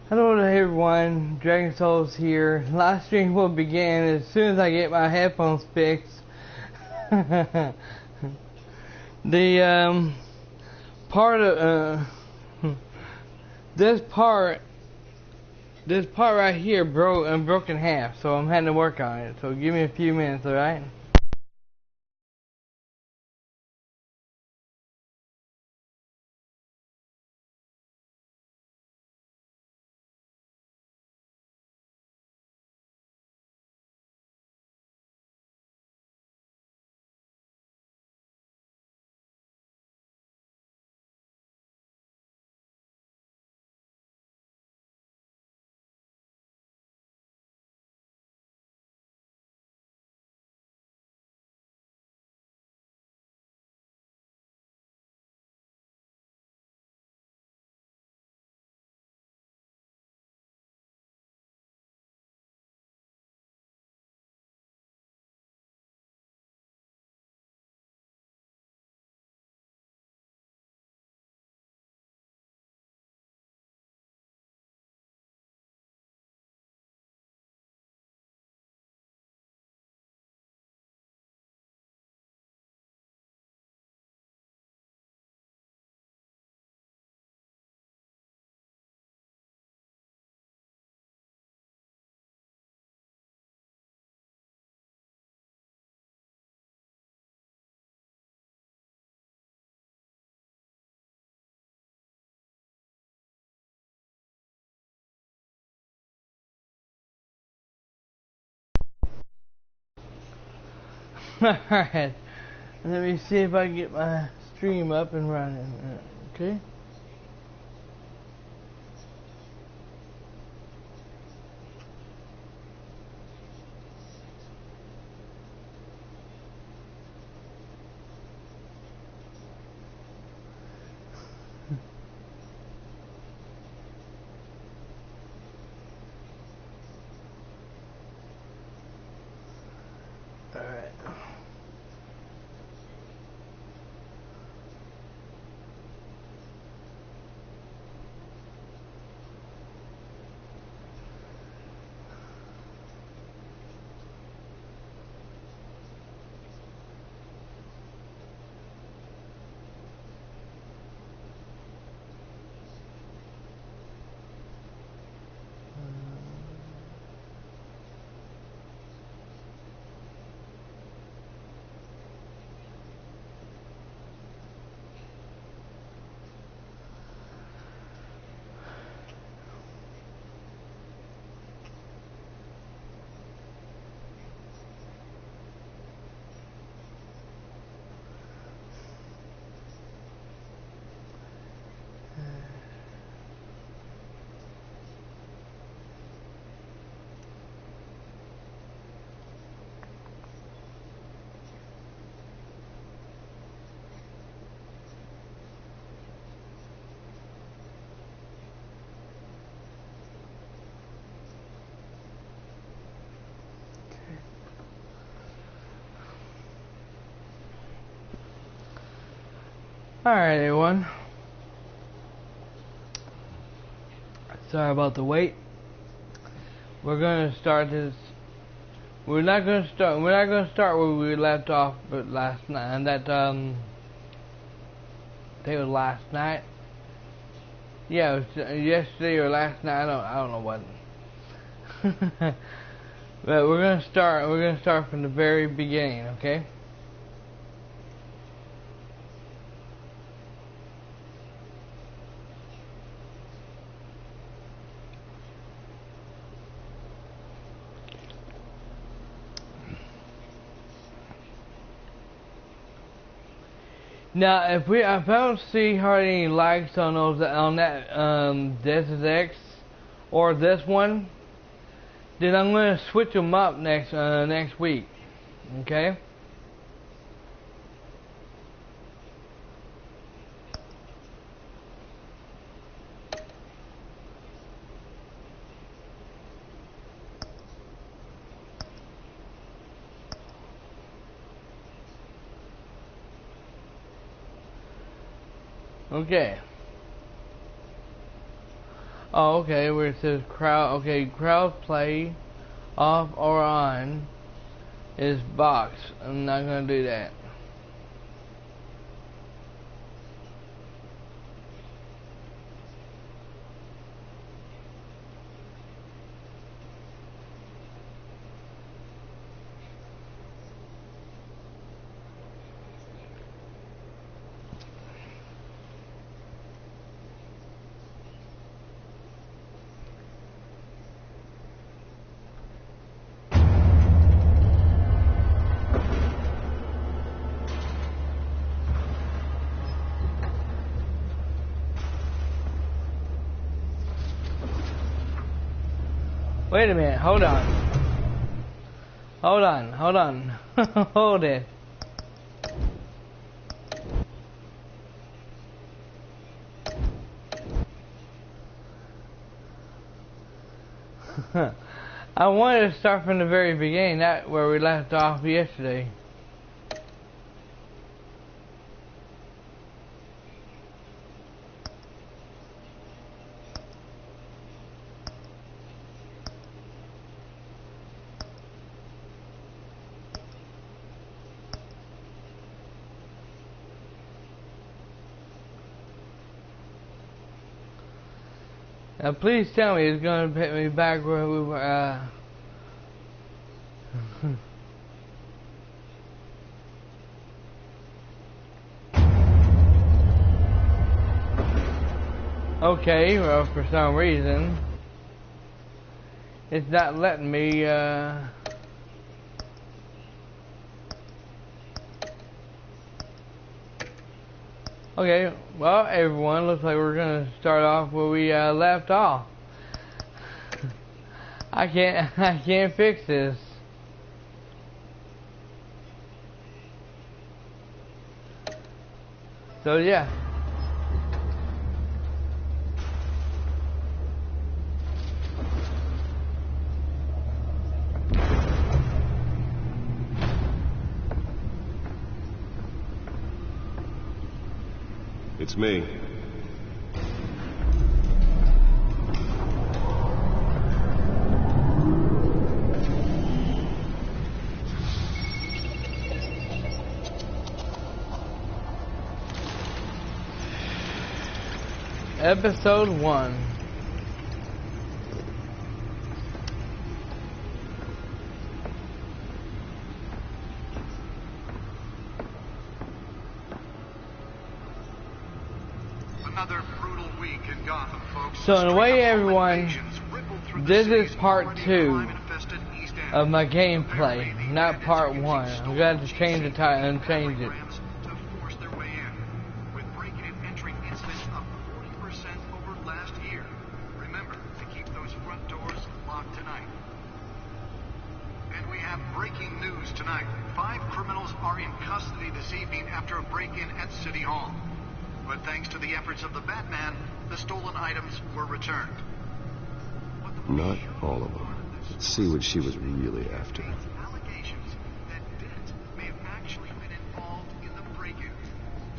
Hello everyone, Dragon Souls here. Live stream will begin as soon as I get my headphones fixed. The part of this part right here broke in half, so I'm having to work on it. So give me a few minutes, all right? Alright, let me see if I can get my stream up and running. Okay. Alright. Alright everyone. Sorry about the wait. We're gonna start this. We're not gonna start where we left off but last night, and that I think it was last night. Yeah, it was yesterday or last night, I don't know what. But we're gonna start from the very beginning, okay? Now, if I don't see hardly any likes on that this is X or this one, then I'm gonna switch them up next week. Okay. Okay. Oh, okay, where it says crowd, okay, crowd play, off or on, is box. I'm not gonna do that. Wait a minute, hold on. Hold on, hold on. Hold it. I wanted to start from the very beginning, that where we left off yesterday. Now please tell me it's gonna put me back where we were, Okay, well for some reason it's not letting me Okay, well everyone, looks like we're gonna start off where we left off. I can't fix this. So yeah. It's me. Episode 1. Another brutal week in Gotham, folks. So in a way, everyone, this is part 2 of my gameplay, not part 1. I'm gonna have to change the title and change it. To force their way in, with breaking and entering incidents up 40% over last year. Remember to keep those front doors locked tonight. And we have breaking news tonight. 5 criminals are in custody this evening after a break-in at City Hall. But thanks to the efforts of the Batman, the stolen items were returned. Not all of them. Let's see what she was really after. Allegations that Dent may have actually been involved in the break-in.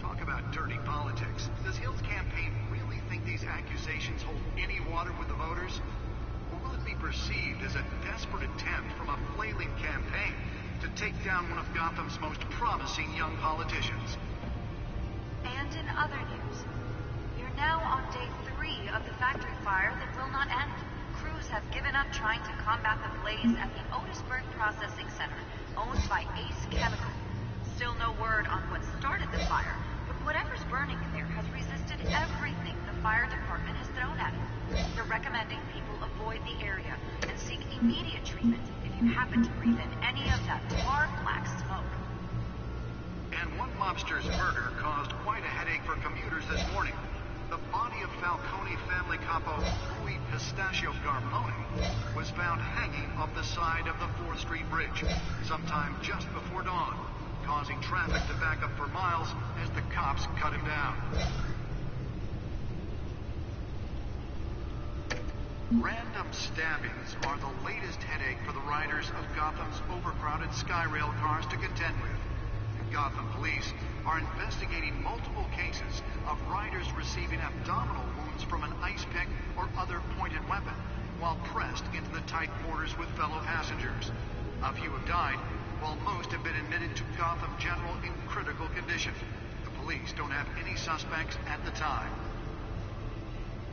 Talk about dirty politics. Does Hill's campaign really think these accusations hold any water with the voters? Or will it be perceived as a desperate attempt from a flailing campaign to take down one of Gotham's most promising young politicians? And in other news, we're now on day 3 of the factory fire that will not end. Crews have given up trying to combat the blaze at the Otisburg Processing Center, owned by Ace Chemical. Still no word on what started the fire, but whatever's burning there has resisted everything the fire department has thrown at it. They're recommending people avoid the area and seek immediate treatment if you happen to breathe in any of that tar black smoke. And one mobster's murder caused quite a headache for commuters this morning. The body of Falcone family capo Rui Pistachio Garmone was found hanging off the side of the 4th Street Bridge sometime just before dawn, causing traffic to back up for miles as the cops cut him down. Random stabbings are the latest headache for the riders of Gotham's overcrowded Skyrail cars to contend with. Gotham police are investigating multiple cases of riders receiving abdominal wounds from an ice pick or other pointed weapon while pressed into the tight quarters with fellow passengers. A few have died, while most have been admitted to Gotham General in critical condition. The police don't have any suspects at the time.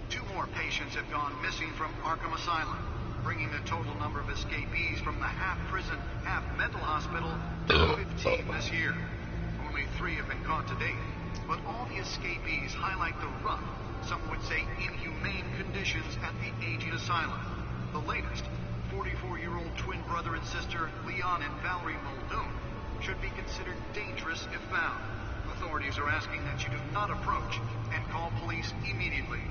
2 more patients have gone missing from Arkham Asylum, bringing the total number of escapees from the half-prison, half-mental hospital to 15 this year. Only 3 have been caught to date, but all the escapees highlight the rough, some would say inhumane conditions at the aging asylum. The latest, 44-year-old twin brother and sister Leon and Valerie Muldoon, should be considered dangerous if found. Authorities are asking that you do not approach and call police immediately.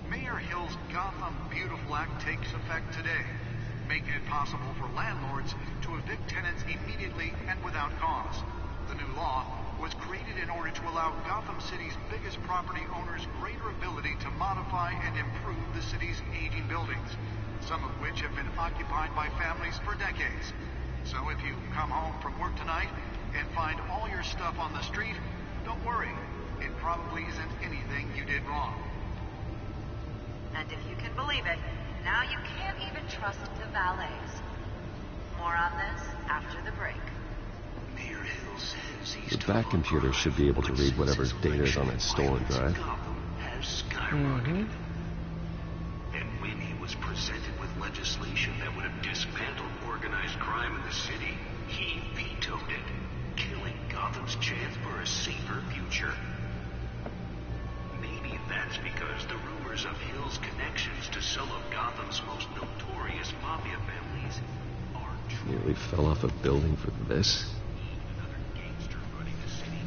Mayor Hill's Gotham Beautiful Act takes effect today, making it possible for landlords to evict tenants immediately and without cause. The new law was created in order to allow Gotham City's biggest property owners greater ability to modify and improve the city's aging buildings, some of which have been occupied by families for decades. So if you come home from work tonight and find all your stuff on the street, don't worry. It probably isn't anything you did wrong. And if you can believe it, now you can't even trust the valets. More on this after the break. Mayor Hill says he's The back computer should be able to read whatever data is on that stolen drive. Has skyrocketed. And when he was presented with legislation that would have dismantled organized crime in the city, he vetoed it, killing Gotham's chance for a safer future. Maybe that's because the rumors of Hill's connections to some of Gotham's most notorious mafia families are true. Nearly fell off a building for this. Another gangster running the city.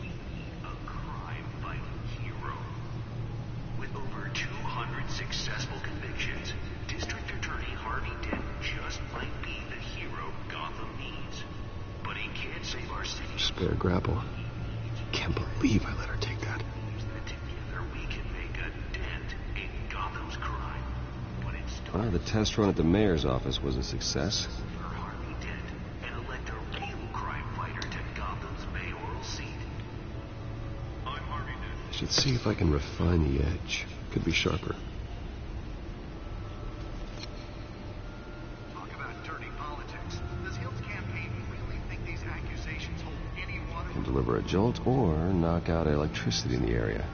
We need a crime-fighting hero. With over 200 successful convictions, District Attorney Harvey Dent just might be the hero Gotham needs. But he can't save our city. Spare grapple. Can't believe I let her take that. Together we can make a dent in Gotham's crime. But it's time Well, the test run at the mayor's office was a success. for Harvey Dent and elect a real crime fighter to Gotham's mayoral seat. I'm Harvey Dent. I should see if I can refine the edge. Could be sharper. Talk about dirty politics. Does Hill's campaign really think these accusations hold any water? Can deliver a jolt or knock out electricity in the area.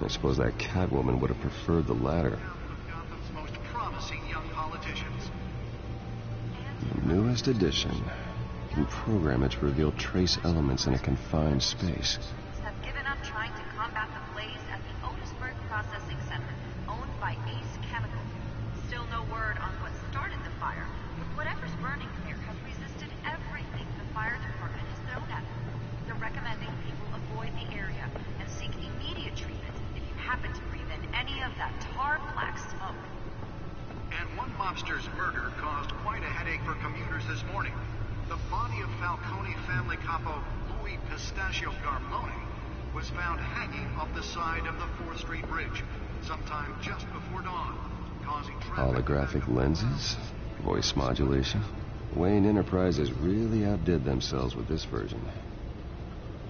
I suppose that Catwoman would have preferred the latter. One of Gotham's most promising young politicians. The newest addition. You can program it to reveal trace elements in a confined space. Have given up trying to combat the blaze at the Otisburg Processing Center, owned by Ace Chemical. Still no word on what started the fire, but whatever's burning here has resisted everything the fire department has thrown at it. They're recommending people avoid the area and seek immediate treatment if you happen to breathe in any of that tar black smoke. And one mobster's murder caused quite a headache for commuters this morning. The body of Falcone family capo Louis Pistachio Garmone was found hanging off the side of the 4th Street Bridge sometime just before dawn, causing traffic. Holographic lenses, voice modulation. Wayne Enterprises really outdid themselves with this version.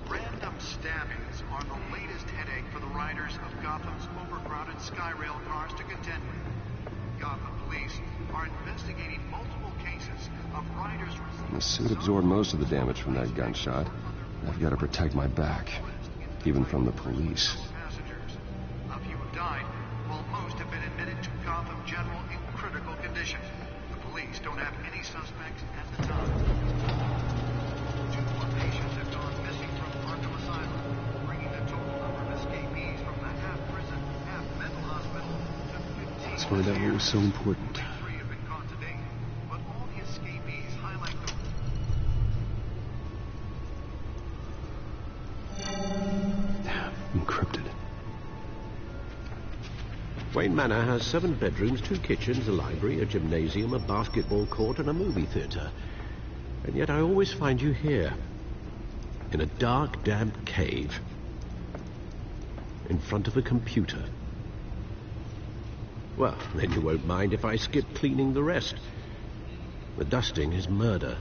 Random stabbings are the latest headache for the riders of Gotham's overcrowded Skyrail cars to contend with. Gotham police are investigating multiple cases of riders The suit absorbed most of the damage from that gunshot. I've got to protect my back, even from the police. passengers. A few have died, while most have been admitted to Gotham General in critical condition. The police don't have any suspects at the time. 2 more patients have gone missing from Arkham Asylum, bringing the total number of escapees from the half-prison, half-mental hospital to 15. Let's find out what was so important. 3 have been caught to date, but all the escapees highlight the Encrypted. Wayne Manor has 7 bedrooms, 2 kitchens, a library, a gymnasium, a basketball court, and a movie theatre. And yet I always find you here, in a dark, damp cave, in front of a computer. Well, then you won't mind if I skip cleaning the rest. The dusting is murder.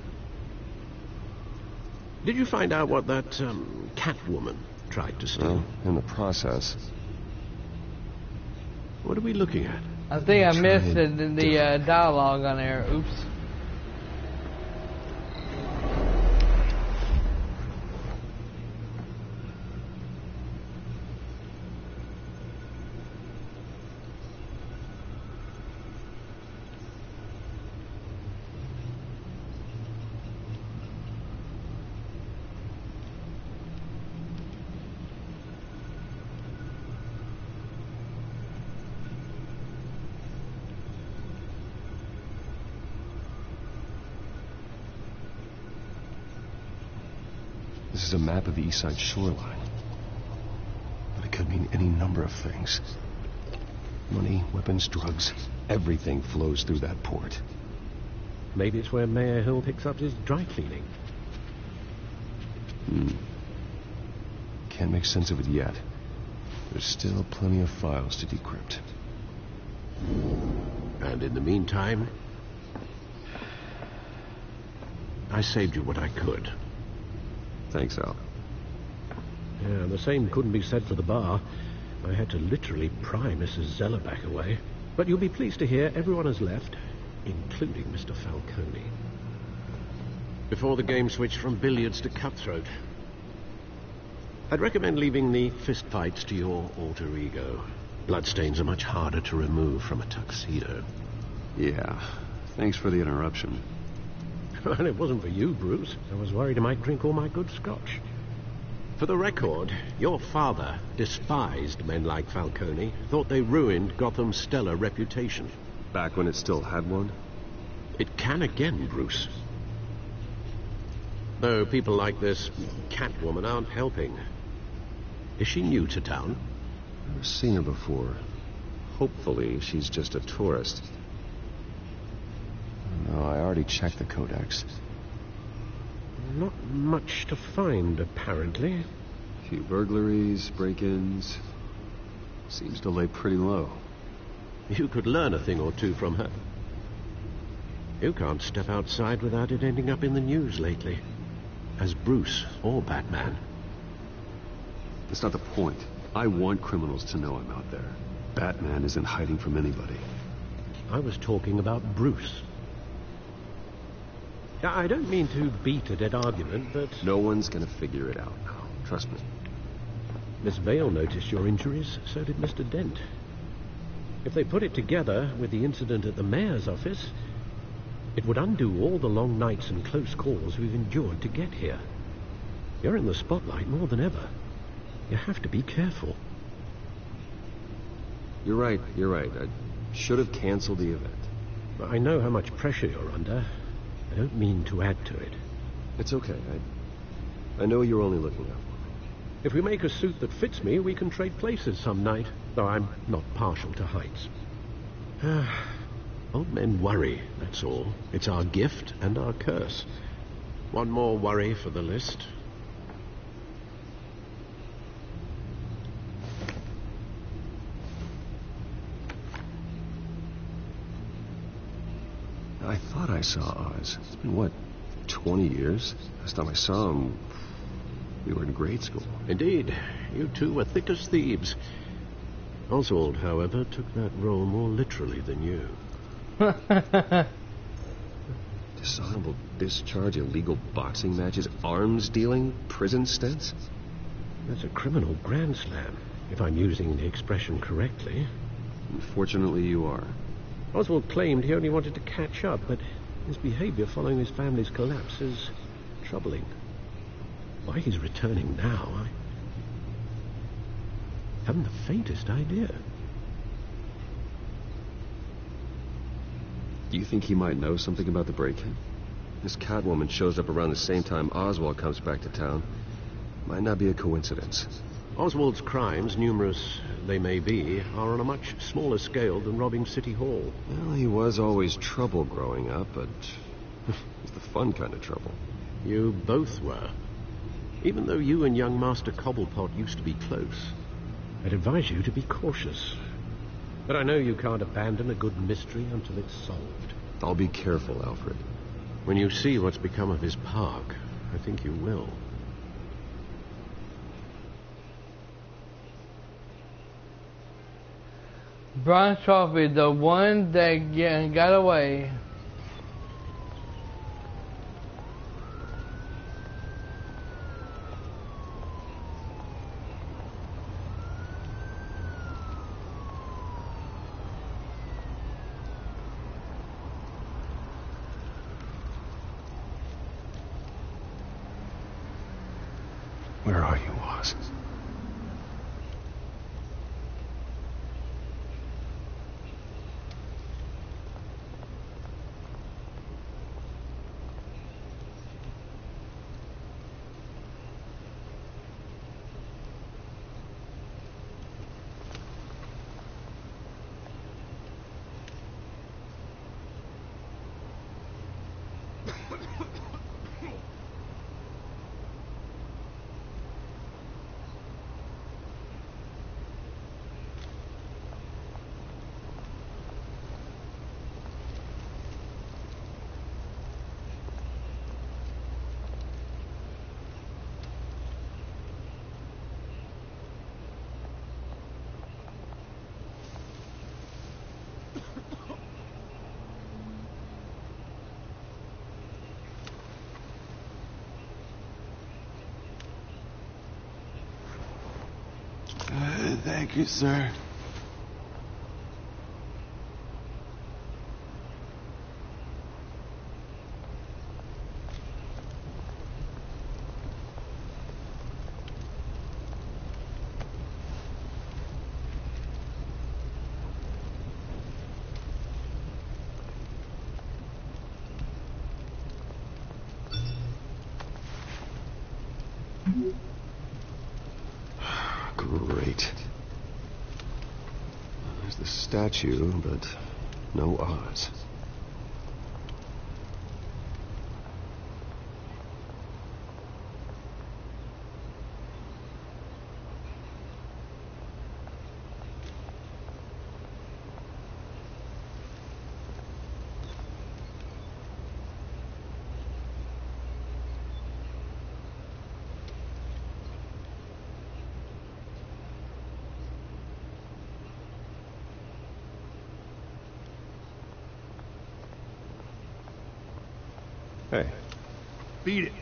Did you find out what that, Catwoman tried to steal? Well, in the process. What are we looking at? I think I missed the dialogue on there. Oops. This is a map of the east side shoreline. But it could mean any number of things. Money, weapons, drugs, everything flows through that port. Maybe it's where Mayor Hill picks up his dry cleaning. Can't make sense of it yet. There's still plenty of files to decrypt. And in the meantime, I saved you what I could. Thanks, Al. Yeah, the same couldn't be said for the bar. I had to literally pry Mrs. Zellerback away. But you'll be pleased to hear everyone has left, including Mr. Falcone. Before the game switched from billiards to cutthroat. I'd recommend leaving the fistfights to your alter ego. Bloodstains are much harder to remove from a tuxedo. Yeah, thanks for the interruption. Well, it wasn't for you, Bruce. I was worried I might drink all my good scotch. For the record, your father despised men like Falcone, thought they ruined Gotham's stellar reputation. Back when it still had one? It can again, Bruce. Though people like this Catwoman aren't helping. Is she new to town? Never seen her before. Hopefully, she's just a tourist. No, I already checked the codex. Not much to find, apparently. A few burglaries, break-ins. Seems to lay pretty low. You could learn a thing or two from her. You can't step outside without it ending up in the news lately. As Bruce or Batman. That's not the point. I want criminals to know I'm out there. Batman isn't hiding from anybody. I was talking about Bruce. I don't mean to beat a dead argument, but... No one's gonna figure it out now. Trust me. Miss Vale noticed your injuries, so did Mr. Dent. If they put it together with the incident at the mayor's office, it would undo all the long nights and close calls we've endured to get here. You're in the spotlight more than ever. You have to be careful. You're right. I should have canceled the event. I know how much pressure you're under. I don't mean to add to it. It's okay. I know you're only looking out for me. If we make a suit that fits me, we can trade places some night. Though I'm not partial to heights. Old men worry, that's all. It's our gift and our curse. One more worry for the list. I thought I saw Oz. It's been, what, 20 years? Last time I saw him, we were in grade school. Indeed. You two were thick as thieves. Oswald, however, took that role more literally than you. Dishonorable discharge, illegal boxing matches, arms dealing, prison stints? That's a criminal grand slam, if I'm using the expression correctly. Unfortunately, you are. Oswald claimed he only wanted to catch up, but his behavior following his family's collapse is troubling. Why he's returning now, I haven't the faintest idea. Do you think he might know something about the break-in? This Catwoman shows up around the same time Oswald comes back to town. Might not be a coincidence. Oswald's crimes, numerous they may be, are on a much smaller scale than robbing City Hall. Well, he was always trouble growing up, but it's the fun kind of trouble. You both were. Even though you and young Master Cobblepot used to be close, I'd advise you to be cautious. But I know you can't abandon a good mystery until it's solved. I'll be careful, Alfred. When you see what's become of his park, I think you will. Bronze trophy, the one that got away. Where are you, Oz? Thank you, sir. Great. There's the statue, but no Oz. Hey. Beat it.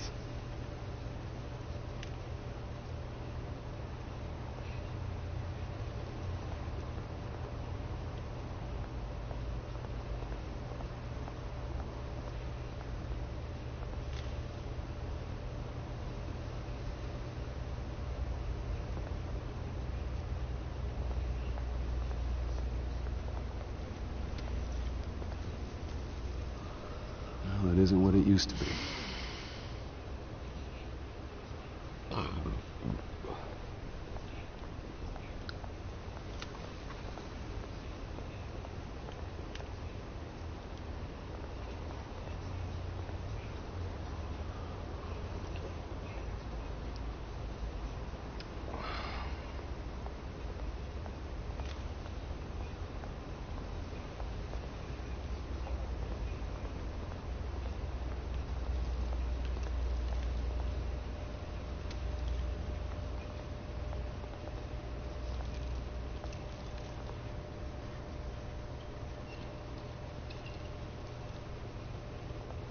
Well, it isn't what it used to be.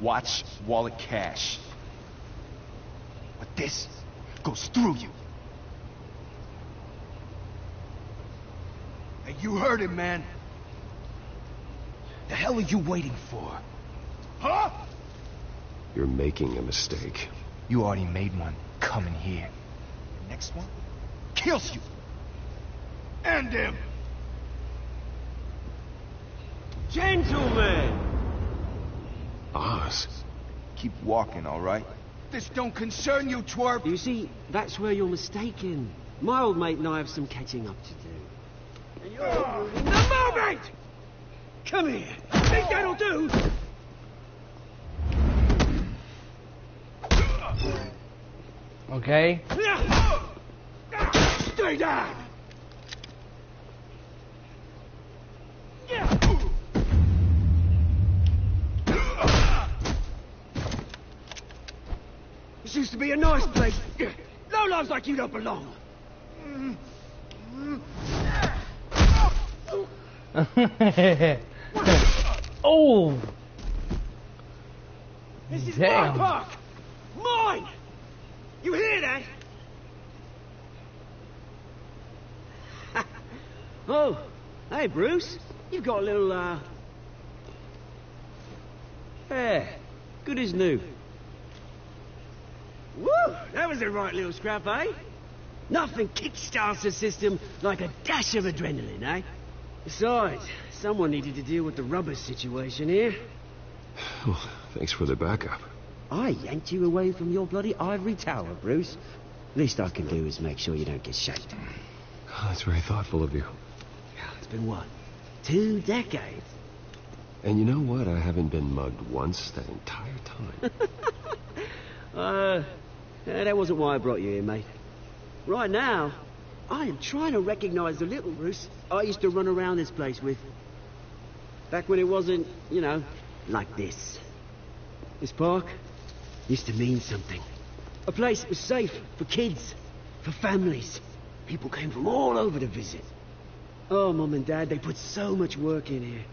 Watch wallet cash. But this goes through you. Hey, you heard him, man. The hell are you waiting for? Huh? You're making a mistake. You already made one coming here. The next one kills you. End him. Gentlemen! Oz? Keep walking, all right? This don't concern you, twerp. You see, that's where you're mistaken. My old mate and I have some catching up to do. And you're ruining the moment! Come here. Think that'll do? Okay. Stay down. This used to be a nice place. Lowlifes like you don't belong. Oh! This is Damn. my park! Mine! You hear that? Oh, hey Bruce. You've got a little, yeah, good as new. Woo! That was a right little scrap, eh? Nothing kickstarts the system like a dash of adrenaline, eh? Besides, someone needed to deal with the rubber situation here. Well, thanks for the backup. I yanked you away from your bloody ivory tower, Bruce. Least I can do is make sure you don't get shaked. Oh, that's very thoughtful of you. It's been what? 2 decades? And you know what? I haven't been mugged once that entire time. That wasn't why I brought you here, mate. Right now, I am trying to recognize the little Bruce I used to run around this place with. Back when it wasn't, you know, like this. This park used to mean something. A place that was safe for kids, for families. People came from all over to visit. Oh, Mum and Dad, they put so much work in here.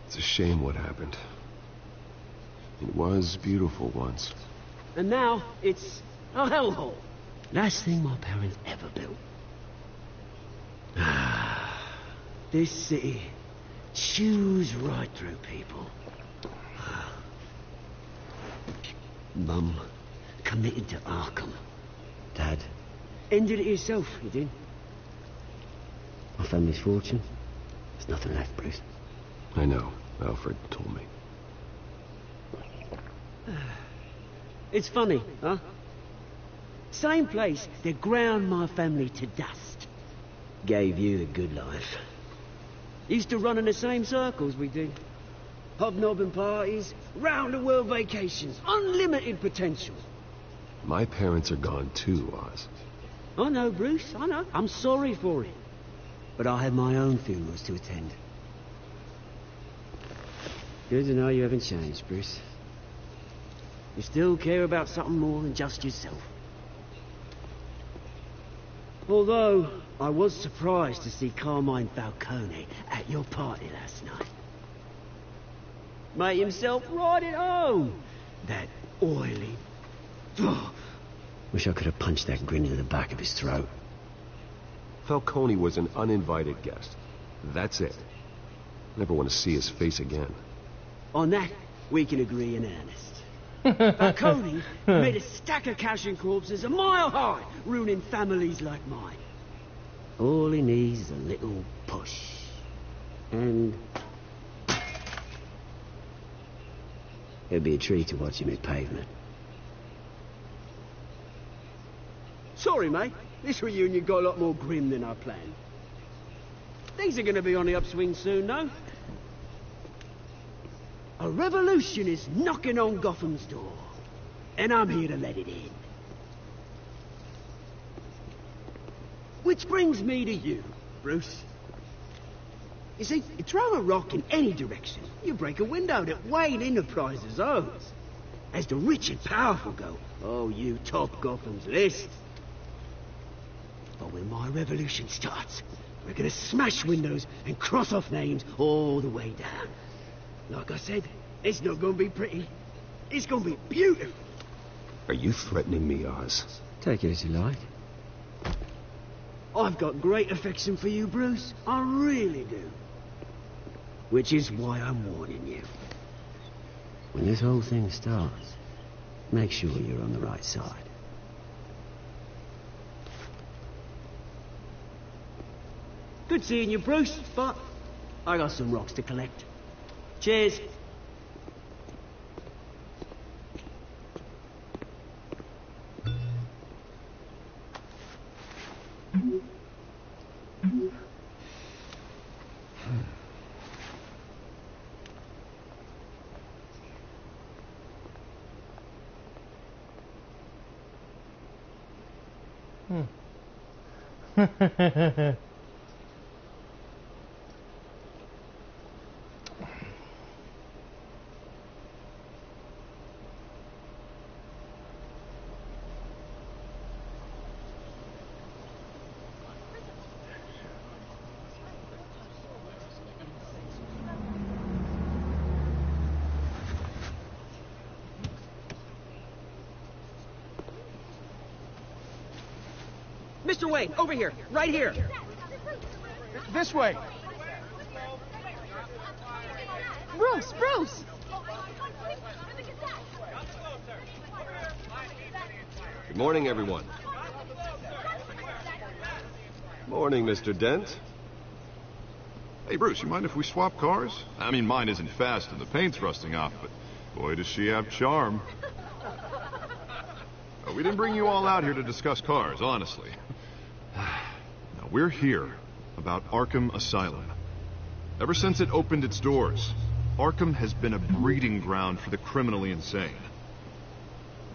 It's a shame what happened. It was beautiful once. And now, it's a hellhole. Last thing my parents ever built. This city chews right through people. Mum committed to Arkham. Dad ended it yourself, you did. My family's fortune. There's nothing left, Bruce. I know. Alfred told me. It's funny, huh? Same place that ground my family to dust. Gave you the good life. Used to run in the same circles we did. Hobnobbing parties, round-the-world vacations, unlimited potential. My parents are gone too, Oz. I know, Bruce, I know. I'm sorry for it. But I have my own funerals to attend. Good to know you haven't changed, Bruce. You still care about something more than just yourself. Although, I was surprised to see Carmine Falcone at your party last night. Made himself right at home. That oily... Wish I could have punched that grin into the back of his throat. Falcone was an uninvited guest. That's it. Never want to see his face again. On that, we can agree in earnest. Falcone made a stack of cash and corpses a mile high, ruining families like mine. All he needs is a little push. And... it'd be a treat to watch him hit pavement. Sorry, mate. This reunion got a lot more grim than I planned. Things are going to be on the upswing soon, though. A revolution is knocking on Gotham's door. And I'm here to let it in. Which brings me to you, Bruce. You see, you throw a rock in any direction, you break a window that Wayne Enterprises owns. As the rich and powerful go, oh, you top Gotham's list. But when my revolution starts, we're gonna smash windows and cross off names all the way down. Like I said, it's not gonna be pretty. It's gonna be beautiful. Are you threatening me, Oz? Take it as you like. I've got great affection for you, Bruce. I really do. Which is why I'm warning you. When this whole thing starts, make sure you're on the right side. Good seeing you, Bruce, but I got some rocks to collect. Cheers. Mr. Wayne, over here. Right here. This way. Bruce! Bruce! Good morning, everyone. Morning, Mr. Dent. Hey, Bruce, you mind if we swap cars? I mean, mine isn't fast and the paint's rusting off, but boy, does she have charm. We didn't bring you all out here to discuss cars, honestly. No, we're here about Arkham Asylum. Ever since it opened its doors, Arkham has been a breeding ground for the criminally insane.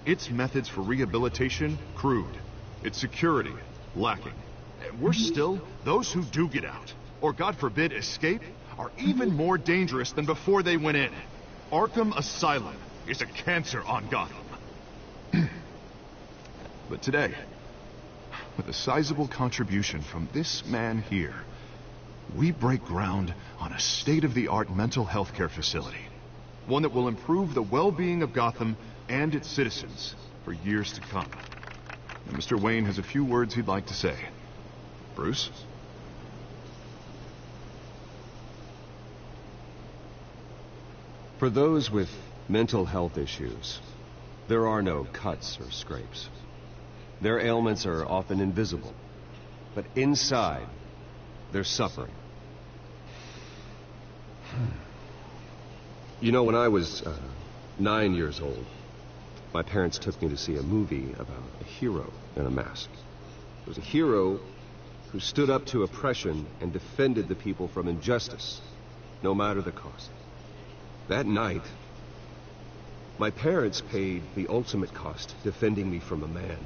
Its methods for rehabilitation, crude. Its security, lacking. And worse still, those who do get out, or God forbid escape, are even more dangerous than before they went in. Arkham Asylum is a cancer on Gotham. But today, with a sizable contribution from this man here, we break ground on a state-of-the-art mental health care facility. One that will improve the well-being of Gotham and its citizens for years to come. And Mr. Wayne has a few words he'd like to say. Bruce? For those with mental health issues, there are no cuts or scrapes. Their ailments are often invisible, but inside, they're suffering. You know, when I was 9 years old, my parents took me to see a movie about a hero in a mask. It was a hero who stood up to oppression and defended the people from injustice, no matter the cost. That night, my parents paid the ultimate cost defending me from a man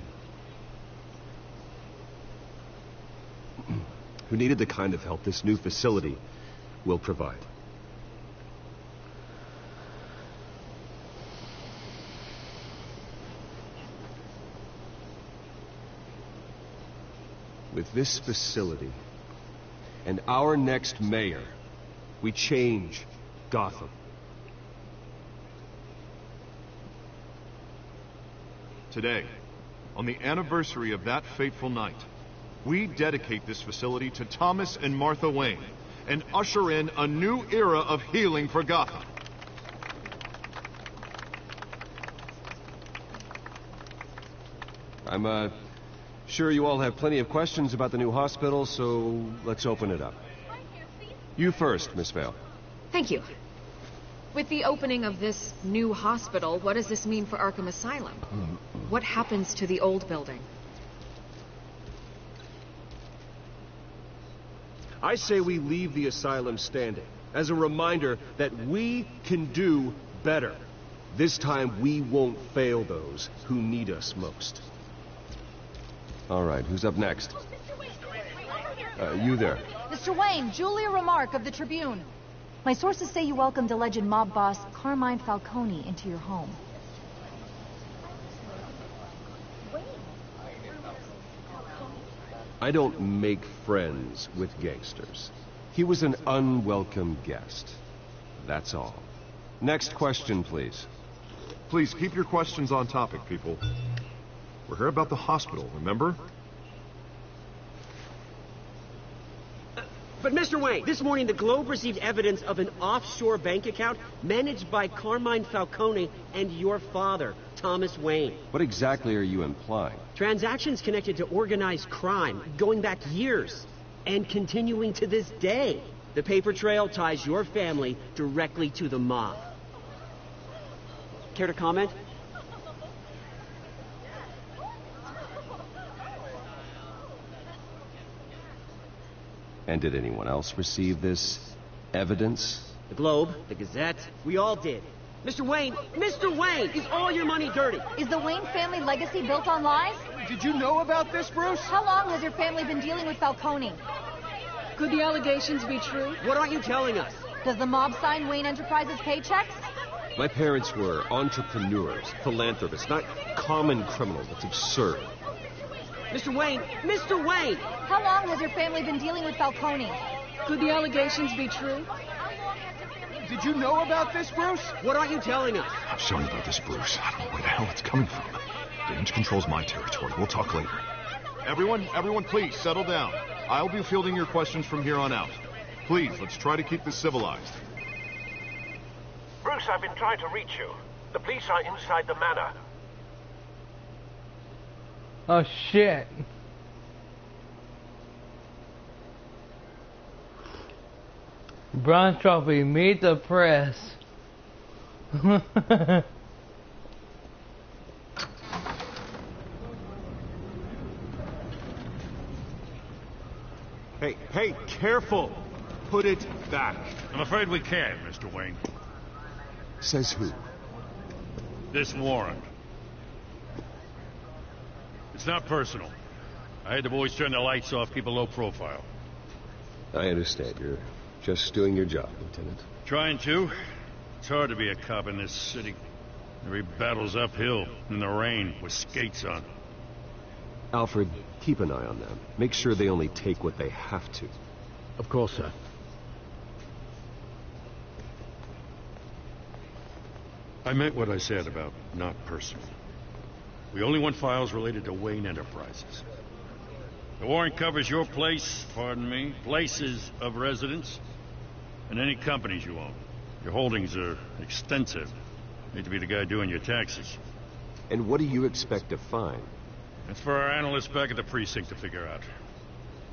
who needed the kind of help this new facility will provide. With this facility and our next mayor, we change Gotham. Today, on the anniversary of that fateful night, we dedicate this facility to Thomas and Martha Wayne and usher in a new era of healing for Gotham. I'm sure you all have plenty of questions about the new hospital, so let's open it up. You first, Miss Vale. Thank you. With the opening of this new hospital, what does this mean for Arkham Asylum? What happens to the old building? I say we leave the asylum standing as a reminder that we can do better. This time we won't fail those who need us most. All right, who's up next? You there. Mr. Wayne, Julia Remark of the Tribune. My sources say you welcomed alleged mob boss Carmine Falcone into your home. I don't make friends with gangsters. He was an unwelcome guest. That's all. Next question, please. Please keep your questions on topic, people. We're here about the hospital, remember? But Mr. Wayne, this morning the Globe received evidence of an offshore bank account managed by Carmine Falcone and your father, Thomas Wayne. What exactly are you implying? Transactions connected to organized crime going back years and continuing to this day. The paper trail ties your family directly to the mob. Care to comment? And did anyone else receive this evidence? The Globe, the Gazette, we all did. Mr. Wayne, is all your money dirty? Is the Wayne family legacy built on lies? Did you know about this, Bruce? How long has your family been dealing with Falcone? Could the allegations be true? What aren't you telling us? Does the mob sign Wayne Enterprises paychecks? My parents were entrepreneurs, philanthropists, not common criminals. That's absurd. Mr. Wayne! How long has your family been dealing with Falcone? Could the allegations be true? Did you know about this, Bruce? What aren't you telling us? I'm sorry about this, Bruce. I don't know where the hell it's coming from. Damage control's my territory. We'll talk later. Everyone, please, settle down. I'll be fielding your questions from here on out. Please, let's try to keep this civilized. Bruce, I've been trying to reach you. The police are inside the manor. Oh shit. Bronze trophy, meet the press. Hey, careful! Put it back. I'm afraid we can't, Mr. Wayne. Says who? This warrant. It's not personal. I had the boys turn the lights off, keep a low profile. I understand. You're just doing your job, Lieutenant. Trying to. It's hard to be a cop in this city. Every battle's uphill, in the rain, with skates on. Alfred, keep an eye on them. Make sure they only take what they have to. Of course, sir. I meant what I said about not personal. We only want files related to Wayne Enterprises. The warrant covers your place, pardon me, places of residence, and any companies you own. Your holdings are extensive. Need to be the guy doing your taxes. And what do you expect to find? That's for our analysts back at the precinct to figure out.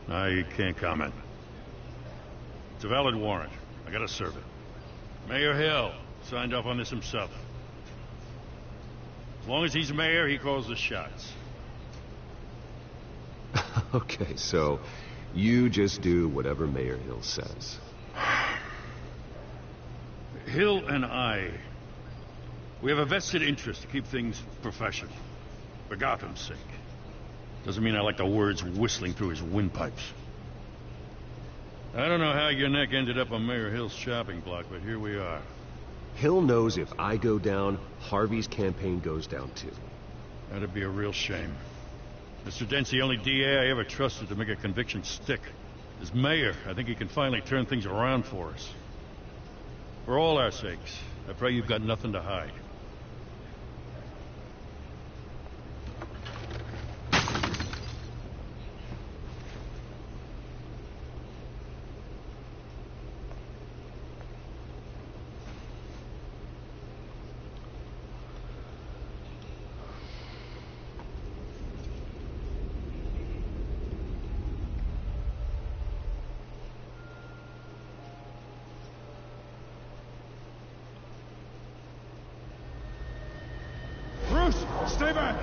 I can't comment. It's a valid warrant. I gotta serve it. Mayor Hill signed off on this himself. As long as he's mayor, he calls the shots. Okay, so you just do whatever Mayor Hill says. Hill and I, we have a vested interest to keep things professional. For Gotham's sake. Doesn't mean I like the words whistling through his windpipes. I don't know how your neck ended up on Mayor Hill's shopping block, but here we are. Hill knows if I go down, Harvey's campaign goes down too. That'd be a real shame. Mr. Dent's the only DA I ever trusted to make a conviction stick. As mayor, I think he can finally turn things around for us. For all our sakes, I pray you've got nothing to hide. Stay back!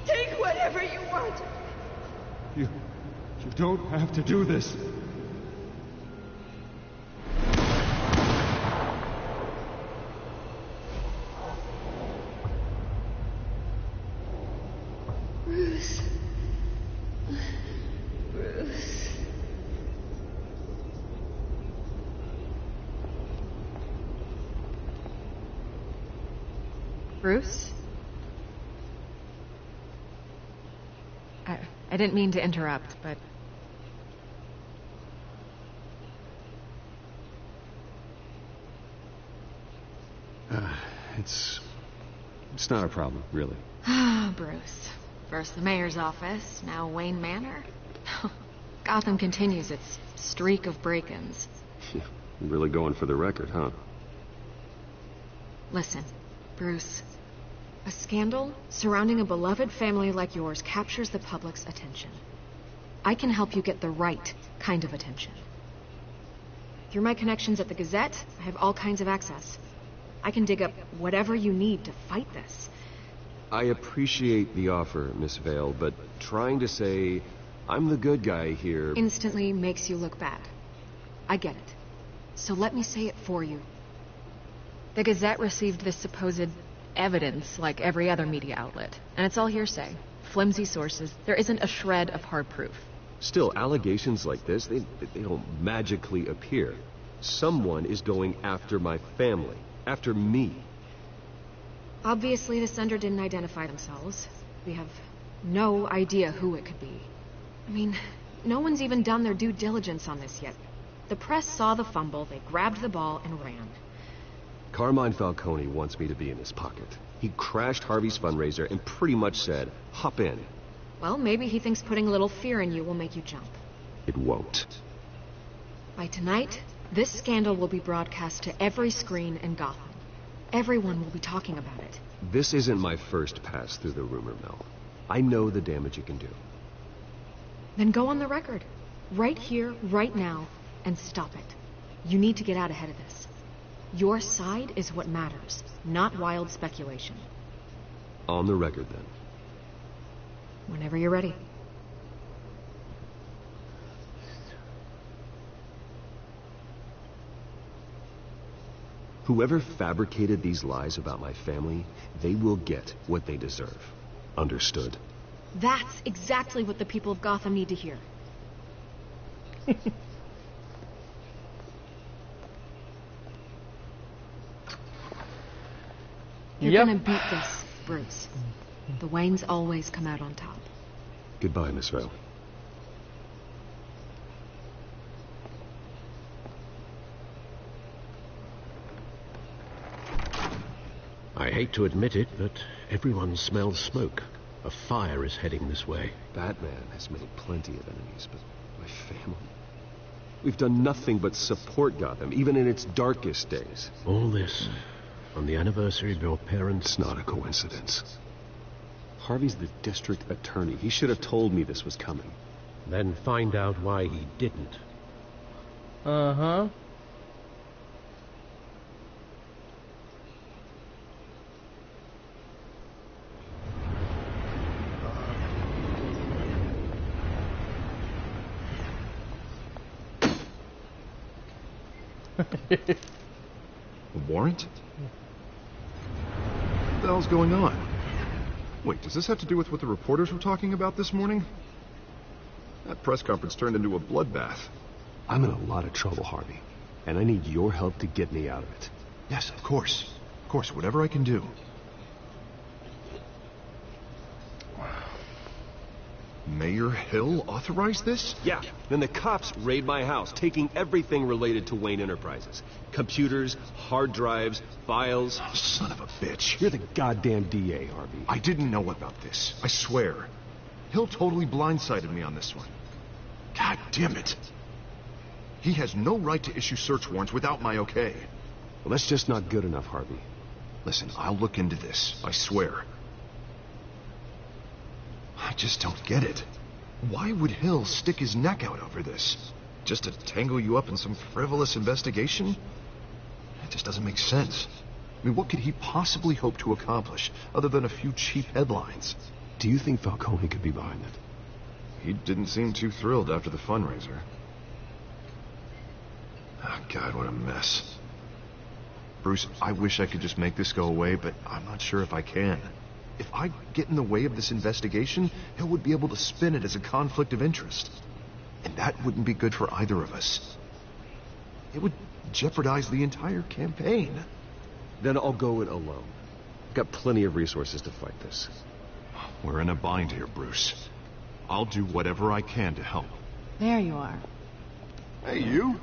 Take whatever you want. You don't have to do this. Bruce. Bruce. Bruce? I didn't mean to interrupt, but... It's not a problem, really. Ah, Bruce. First the mayor's office, now Wayne Manor. Gotham continues its streak of break-ins. You're really going for the record, huh? Listen, Bruce. A scandal surrounding a beloved family like yours captures the public's attention. I can help you get the right kind of attention. Through my connections at the Gazette, I have all kinds of access. I can dig up whatever you need to fight this. I appreciate the offer, Miss Vale, but trying to say I'm the good guy here... instantly makes you look bad. I get it. So let me say it for you. The Gazette received this supposed evidence like every other media outlet, and it's all hearsay. Flimsy sources. There isn't a shred of hard proof. Still, allegations like this, they don't magically appear. Someone is going after my family. After me. Obviously, the sender didn't identify themselves. We have no idea who it could be. I mean, no one's even done their due diligence on this yet. The press saw the fumble, they grabbed the ball and ran. Carmine Falcone wants me to be in his pocket. He crashed Harvey's fundraiser and pretty much said, hop in. Well, maybe he thinks putting a little fear in you will make you jump. It won't. By tonight, this scandal will be broadcast to every screen in Gotham. Everyone will be talking about it. This isn't my first pass through the rumor mill. I know the damage it can do. Then go on the record. Right here, right now, and stop it. You need to get out ahead of this. Your side is what matters, not wild speculation. On the record, then. Whenever you're ready. Whoever fabricated these lies about my family, they will get what they deserve. Understood? That's exactly what the people of Gotham need to hear. You're gonna beat this, Bruce. The Waynes always come out on top. Goodbye, Miss Rowe. I hate to admit it, but everyone smells smoke. A fire is heading this way. Batman has made plenty of enemies, but my family... We've done nothing but support Gotham, even in its darkest days. All this on the anniversary of your parents' It's not a coincidence. Harvey's the district attorney. He should have told me this was coming. Then find out why he didn't. Uh-huh. A warrant? What the hell's going on? Wait, does this have to do with what the reporters were talking about this morning? That press conference turned into a bloodbath. I'm in a lot of trouble, Harvey, and I need your help to get me out of it. Yes, of course. Of course, whatever I can do. Mayor Hill authorized this? Yeah, then the cops raid my house, taking everything related to Wayne Enterprises. Computers, hard drives, files. Oh, son of a bitch. You're the goddamn DA, Harvey. I didn't know about this. I swear. Hill totally blindsided me on this one. God damn it. He has no right to issue search warrants without my okay. Well, that's just not good enough, Harvey. Listen, I'll look into this. I swear. I just don't get it. Why would Hill stick his neck out over this? Just to tangle you up in some frivolous investigation? It just doesn't make sense. I mean, what could he possibly hope to accomplish other than a few cheap headlines? Do you think Falcone could be behind it? He didn't seem too thrilled after the fundraiser. Oh, God, what a mess. Bruce, I wish I could just make this go away, but I'm not sure if I can. If I get in the way of this investigation, Hill would be able to spin it as a conflict of interest. And that wouldn't be good for either of us. It would jeopardize the entire campaign. Then I'll go it alone. I've got plenty of resources to fight this. We're in a bind here, Bruce. I'll do whatever I can to help. There you are. Hey, you?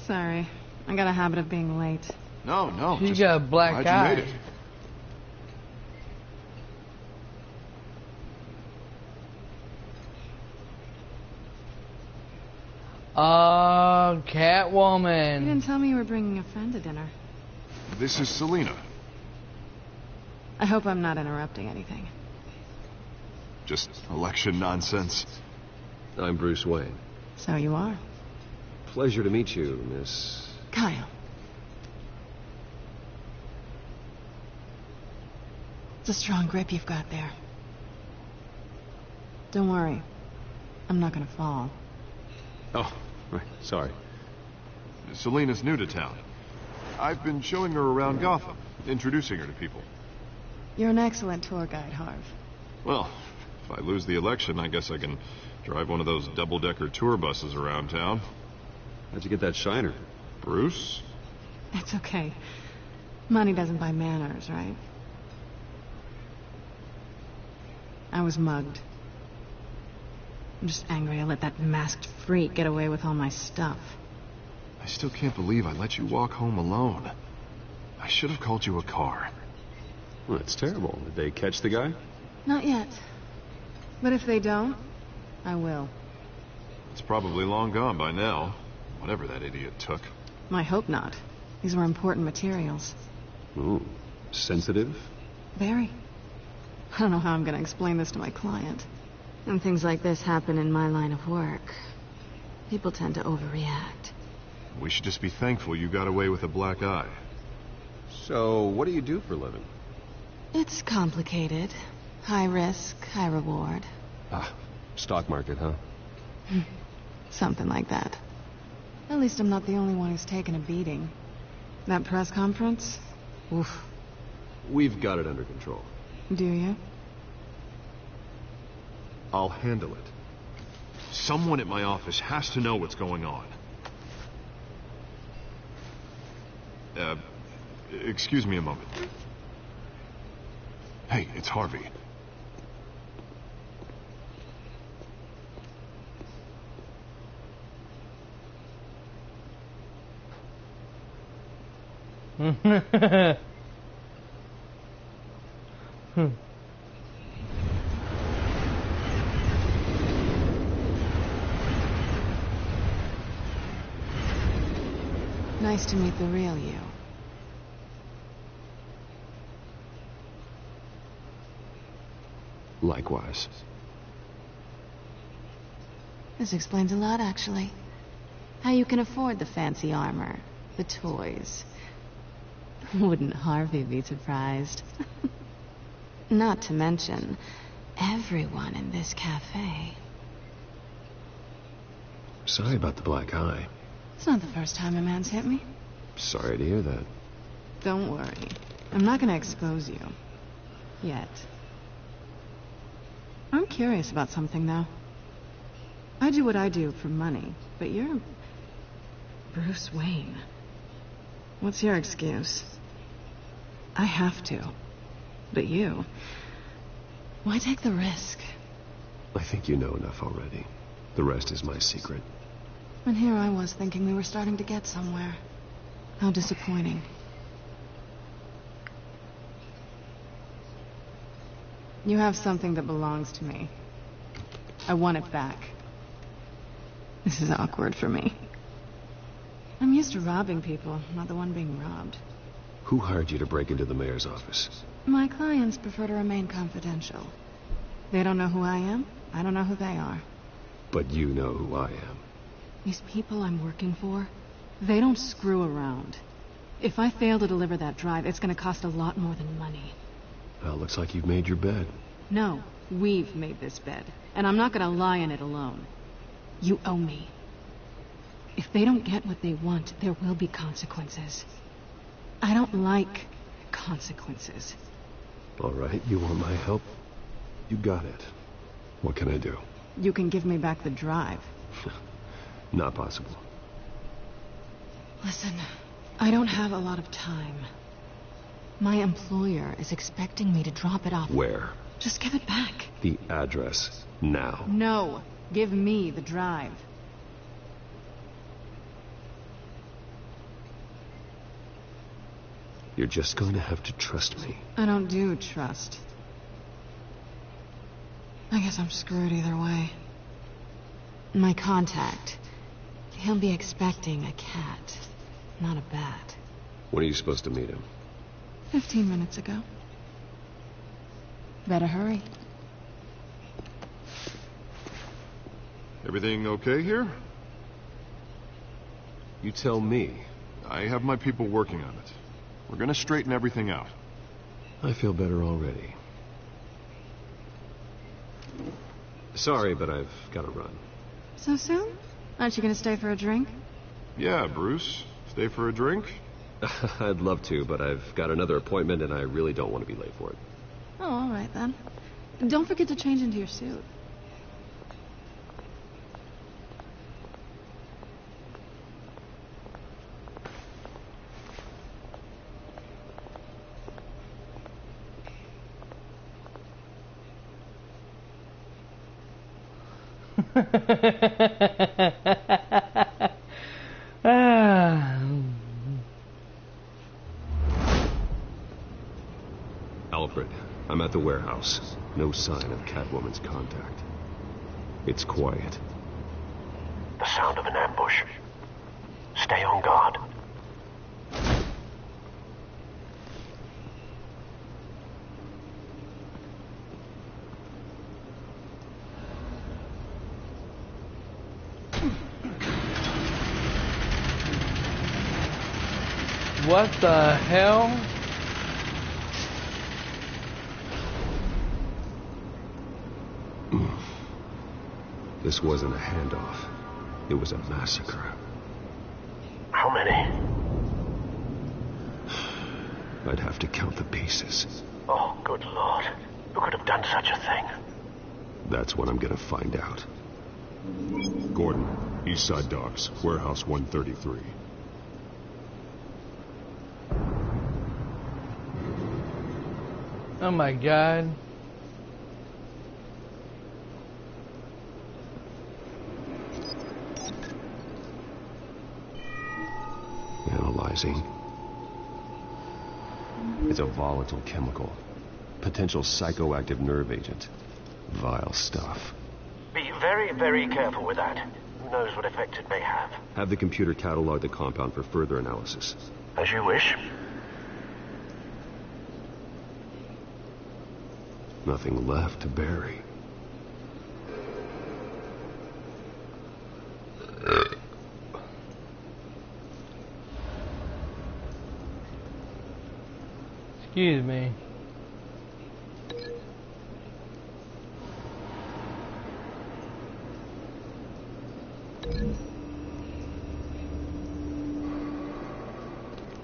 Sorry. I got a habit of being late. No, She's just got a black glad eye. you made it. Catwoman. You didn't tell me you were bringing a friend to dinner. This is Selina. I hope I'm not interrupting anything. Just election nonsense. I'm Bruce Wayne. So you are. Pleasure to meet you, Miss... Kyle. It's a strong grip you've got there. Don't worry. I'm not gonna fall. Oh, right. Sorry. Selina's new to town. I've been showing her around Gotham, introducing her to people. You're an excellent tour guide, Harv. Well, if I lose the election, I guess I can drive one of those double-decker tour buses around town. How'd you get that shiner? Bruce? It's okay. Money doesn't buy manners, right? I was mugged. I'm just angry I let that masked freak get away with all my stuff. I still can't believe I let you walk home alone. I should have called you a car. Well, that's terrible. Did they catch the guy? Not yet. But if they don't, I will. It's probably long gone by now. Whatever that idiot took. I hope not. These were important materials. Ooh, sensitive? Very. I don't know how I'm going to explain this to my client. When things like this happen in my line of work, people tend to overreact. We should just be thankful you got away with a black eye. So, what do you do for a living? It's complicated. High risk, high reward. Ah, stock market, huh? Something like that. At least I'm not the only one who's taken a beating. That press conference? Oof. We've got it under control. Do you? I'll handle it. Someone at my office has to know what's going on. Excuse me a moment. Hey, it's Harvey. Nice to meet the real you. Likewise. This explains a lot, actually. How you can afford the fancy armor, the toys. Wouldn't Harvey be surprised? Not to mention, everyone in this cafe. Sorry about the black eye. It's not the first time a man's hit me. Sorry to hear that. Don't worry. I'm not gonna expose you. Yet. I'm curious about something, though. I do what I do for money, but you're Bruce Wayne. What's your excuse? I have to. But you... why take the risk? I think you know enough already. The rest is my secret. And here I was thinking we were starting to get somewhere. How disappointing. You have something that belongs to me. I want it back. This is awkward for me. I'm used to robbing people, not the one being robbed. Who hired you to break into the mayor's office? My clients prefer to remain confidential. They don't know who I am. I don't know who they are. But you know who I am. These people I'm working for, they don't screw around. If I fail to deliver that drive, it's going to cost a lot more than money. Well, looks like you've made your bed. No, we've made this bed, and I'm not going to lie in it alone. You owe me. If they don't get what they want, there will be consequences. I don't like consequences. All right, you want my help? You got it. What can I do? You can give me back the drive. Not possible. Listen, I don't have a lot of time. My employer is expecting me to drop it off. Where? Just give it back. The address, now. No, give me the drive. You're just going to have to trust me. I don't do trust. I guess I'm screwed either way. My contact, he'll be expecting a cat, not a bat. When are you supposed to meet him? 15 minutes ago. Better hurry. Everything okay here? You tell me. I have my people working on it. We're gonna straighten everything out. I feel better already. Sorry, but I've got to run. So soon? Aren't you going to stay for a drink? Yeah, Bruce. Stay for a drink? I'd love to, but I've got another appointment and I really don't want to be late for it. Oh, all right then. Don't forget to change into your suit. Alfred, I'm at the warehouse. No sign of Catwoman's contact. It's quiet. The sound of an ambush. Stay on guard. What the hell? This wasn't a handoff. It was a massacre. How many? I'd have to count the pieces. Oh, good Lord. Who could have done such a thing? That's what I'm gonna find out. Gordon, East Side Docks, Warehouse 133. Oh my God. Analyzing. It's a volatile chemical. Potential psychoactive nerve agent. Vile stuff. Be very, very careful with that. Who knows what effect it may have. Have the computer catalog the compound for further analysis. As you wish. Nothing left to bury. Excuse me.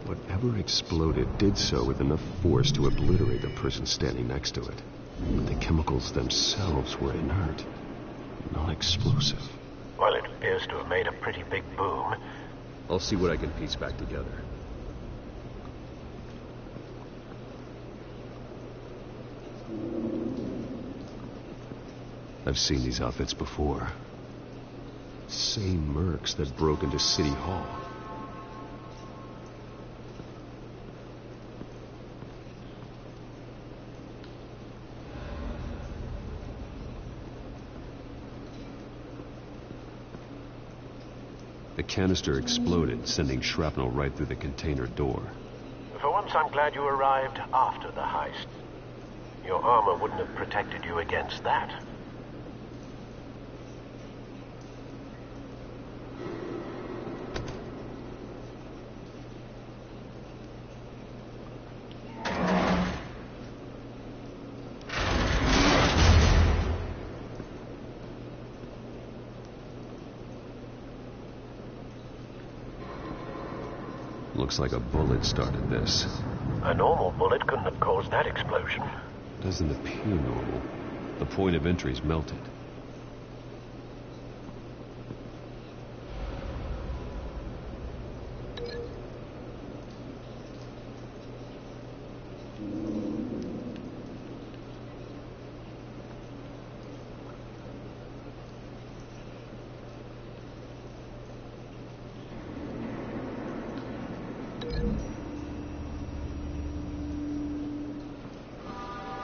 Whatever exploded did so with enough force to obliterate the person standing next to it. But the chemicals themselves were inert, non-explosive. Well, it appears to have made a pretty big boom. I'll see what I can piece back together. I've seen these outfits before. Same mercs that broke into City Hall. The canister exploded, sending shrapnel right through the container door. For once, I'm glad you arrived after the heist. Your armor wouldn't have protected you against that. Looks like a bullet started this. A normal bullet couldn't have caused that explosion. Doesn't appear normal. The point of entry's melted.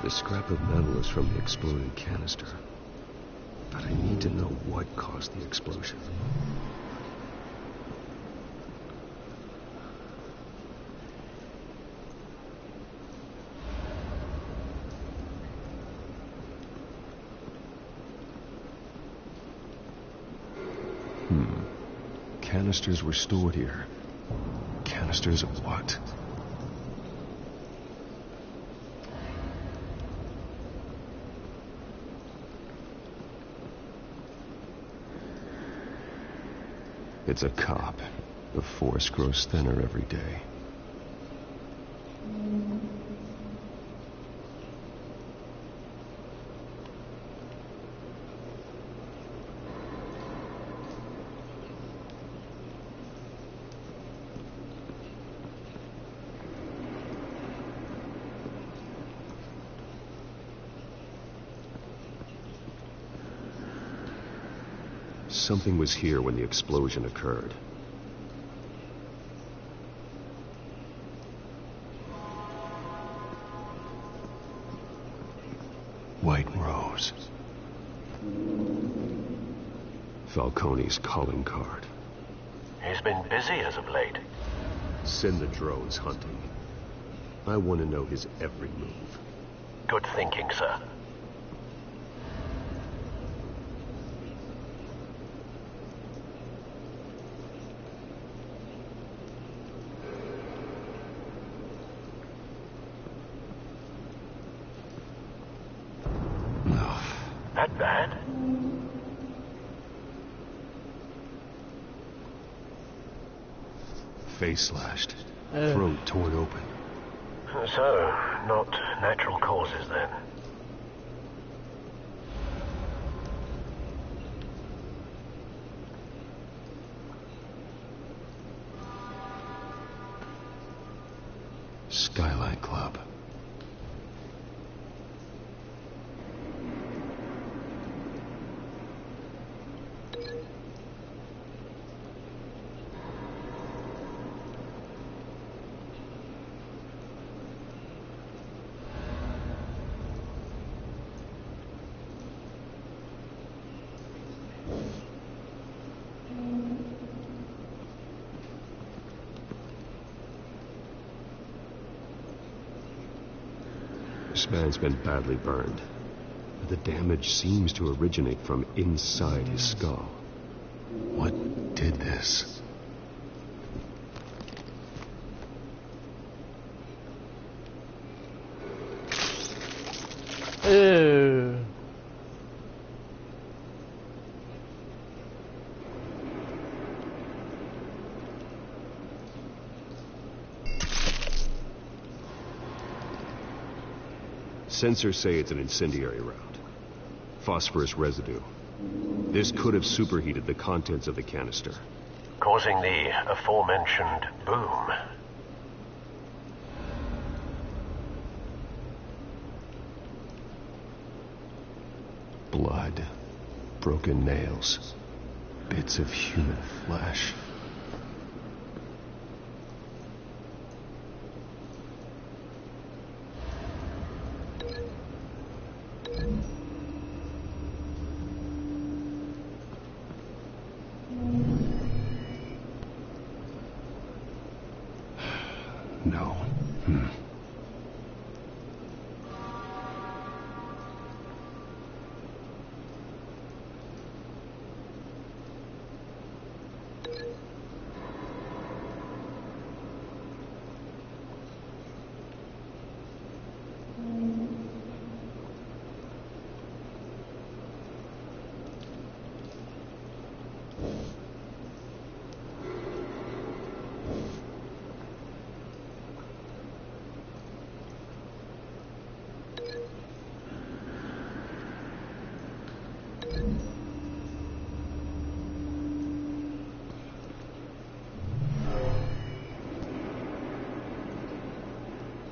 The scrap of metal is from the exploded canister. But I need to know what caused the explosion. Canisters were stored here. Canisters of what? It's a cop. The force grows thinner every day. Something was here when the explosion occurred. White Rose. Falcone's calling card. He's been busy as of late. Send the drones hunting. I want to know his every move. Good thinking, sir. That bad? Face slashed. Throat torn open. So, not natural causes then. Skyline Club. This man's been badly burned. The damage seems to originate from inside his skull. What did this? Ew. Sensors say it's an incendiary round. Phosphorus residue. This could have superheated the contents of the canister, Causing the aforementioned boom. Blood, broken nails, bits of human flesh. No.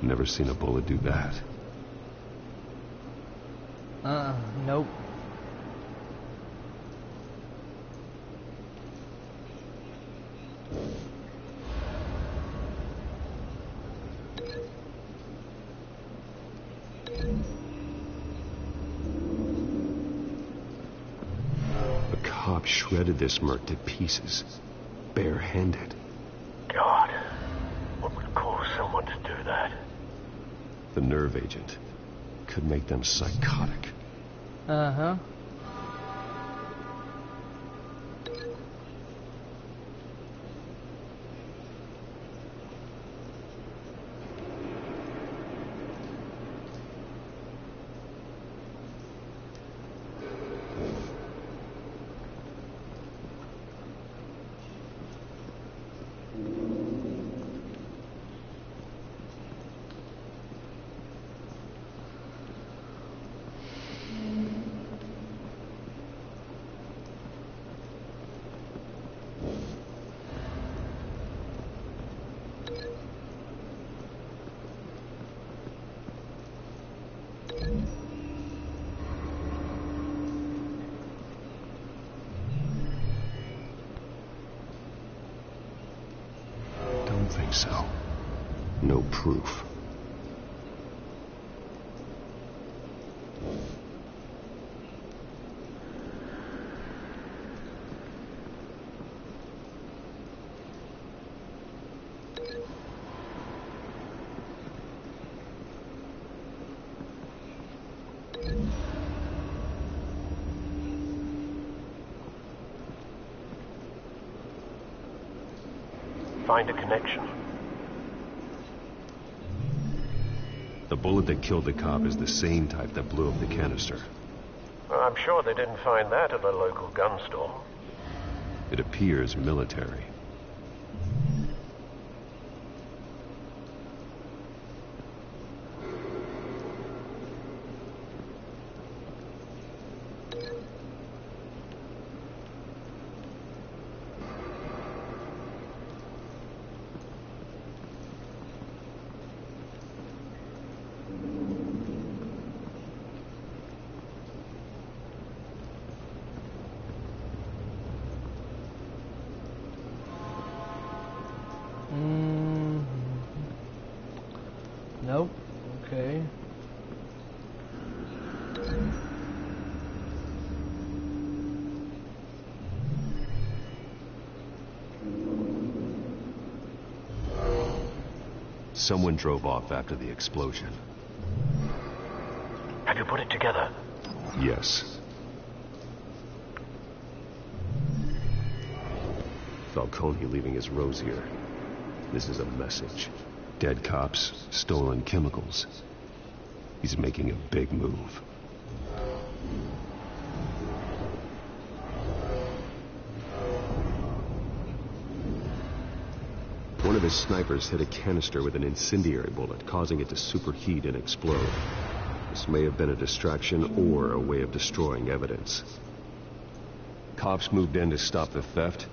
Never seen a bullet do that. Nope. A cop shredded this merc to pieces, barehanded. God, what would cause someone to do that? The nerve agent could make them psychotic. Uh-huh. Don't think so. No proof. find a connection. The bullet that killed the cop is the same type that blew up the canister. I'm sure they didn't find that at a local gun store. It appears military. Nope. Okay. Someone drove off after the explosion. Have you put it together? Yes. Falcone leaving his rose here. This is a message. Dead cops, stolen chemicals. He's making a big move. One of his snipers hit a canister with an incendiary bullet, causing it to superheat and explode. This may have been a distraction or a way of destroying evidence. Cops moved in to stop the theft.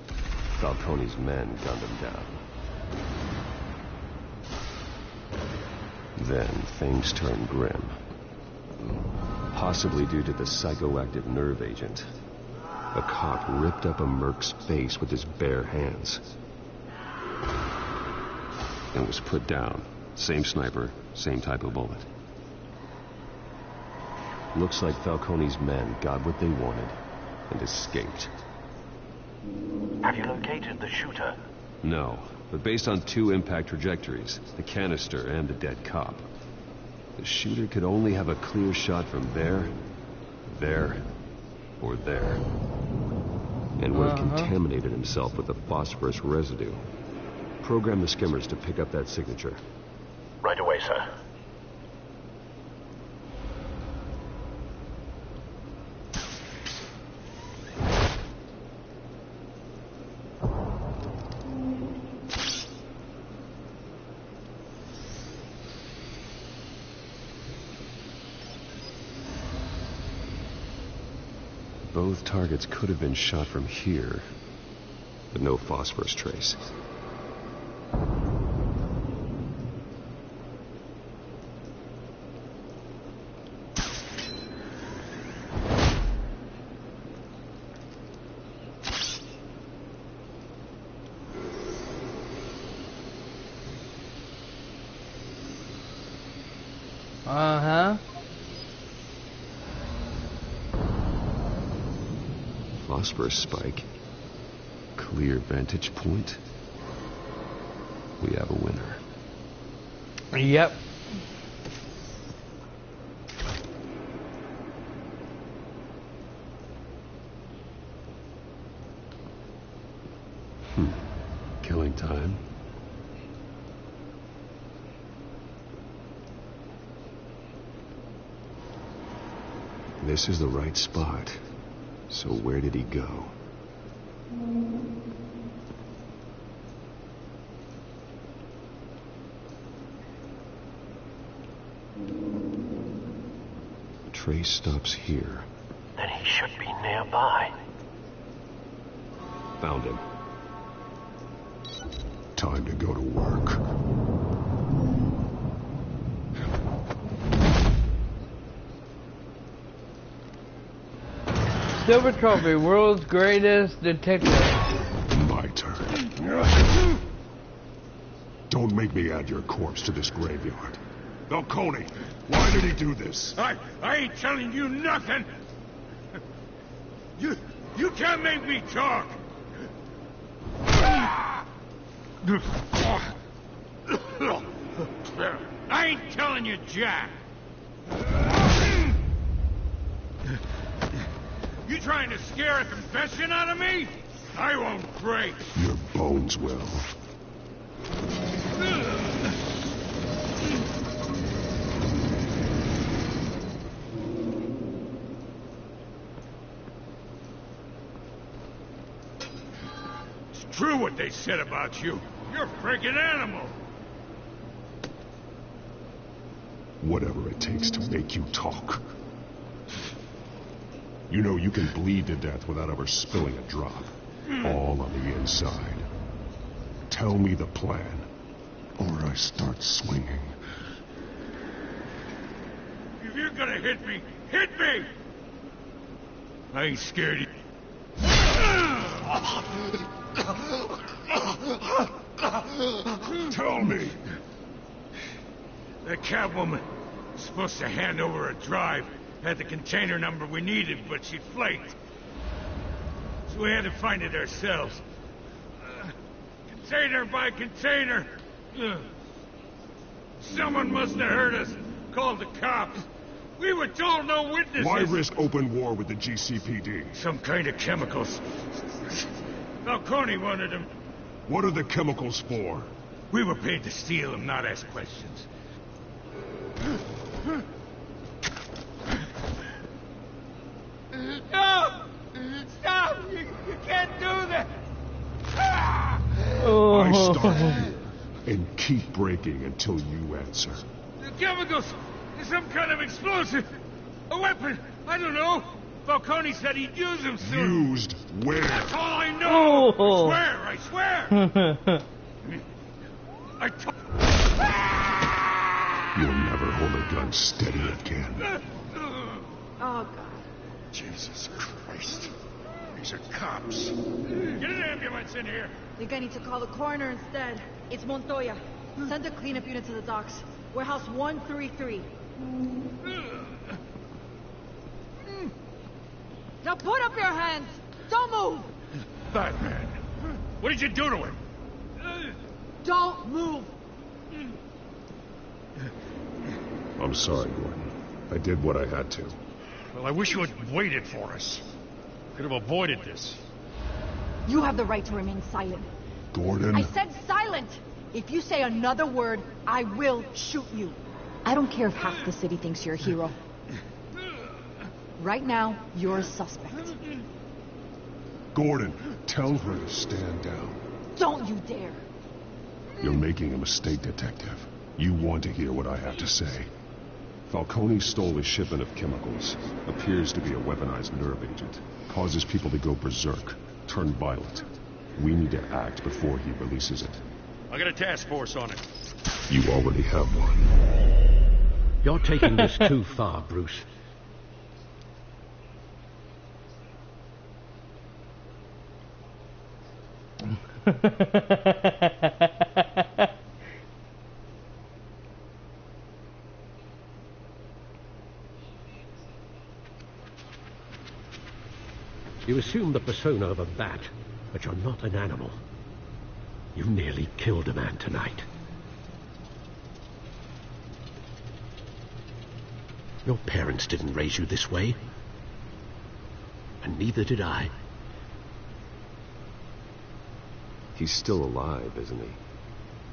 Falcone's men gunned him down. Then things turned grim. Possibly due to the psychoactive nerve agent. A cop ripped up a merc's face with his bare hands. And was put down. Same sniper, same type of bullet. Looks like Falcone's men got what they wanted and escaped. Have you located the shooter? No, but based on two impact trajectories, the canister and the dead cop, the shooter could only have a clear shot from there, or there. And would have contaminated himself with the phosphorus residue. Program the skimmers to pick up that signature. Right away, sir. Both targets could have been shot from here, but no phosphorus trace. Phosphorus spike. Clear vantage point. We have a winner. Yep. Killing time. This is the right spot. So where did he go? The trace stops here. Then he should be nearby. Found him. Time to go to work. Silver trophy, world's greatest detective. My turn. Don't make me add your corpse to this graveyard. Falcone, why did he do this? I ain't telling you nothing. You can't make me talk. I ain't telling you jack. You trying to scare a confession out of me? I won't break. Your bones will. It's true what they said about you. You're a freaking animal. Whatever it takes to make you talk. You know you can bleed to death without ever spilling a drop. All on the inside. Tell me the plan, or I start swinging. If you're gonna hit me, hit me! I ain't scared of you. Tell me! That Catwoman was supposed to hand over a drive. Had the container number we needed, but she flaked. So we had to find it ourselves. Container by container. Someone must have heard us. Called the cops. We were told no witnesses. Why risk open war with the GCPD? Some kind of chemicals. Falcone wanted them. What are the chemicals for? We were paid to steal them, not ask questions. No! Stop! You can't do that! I start. And keep breaking until you answer. The chemicals! Some kind of explosive! A weapon! I don't know! Falcone said he'd use them soon. Used where? That's all I know! Oh. I swear! I told... You'll never hold a gun steady again. Oh, God. Jesus Christ. These are cops. Get an ambulance in here! Think I need to call the coroner instead. It's Montoya. Send a cleanup unit to the docks. Warehouse 133. Now put up your hands! Don't move! Batman! What did you do to him? Don't move! I'm sorry, Gordon. I did what I had to. Well, I wish you had waited for us. Could have avoided this. You have the right to remain silent. Gordon? I said silent! If you say another word, I will shoot you. I don't care if half the city thinks you're a hero. Right now, you're a suspect. Gordon, tell her to stand down. Don't you dare! You're making a mistake, Detective. You want to hear what I have to say. Falcone stole a shipment of chemicals. Appears to be a weaponized nerve agent. Causes people to go berserk, turn violent. We need to act before he releases it. I got a task force on it. You already have one. You're taking this too far, Bruce. You assume the persona of a bat, but you're not an animal. You nearly killed a man tonight. Your parents didn't raise you this way. And neither did I. He's still alive, isn't he?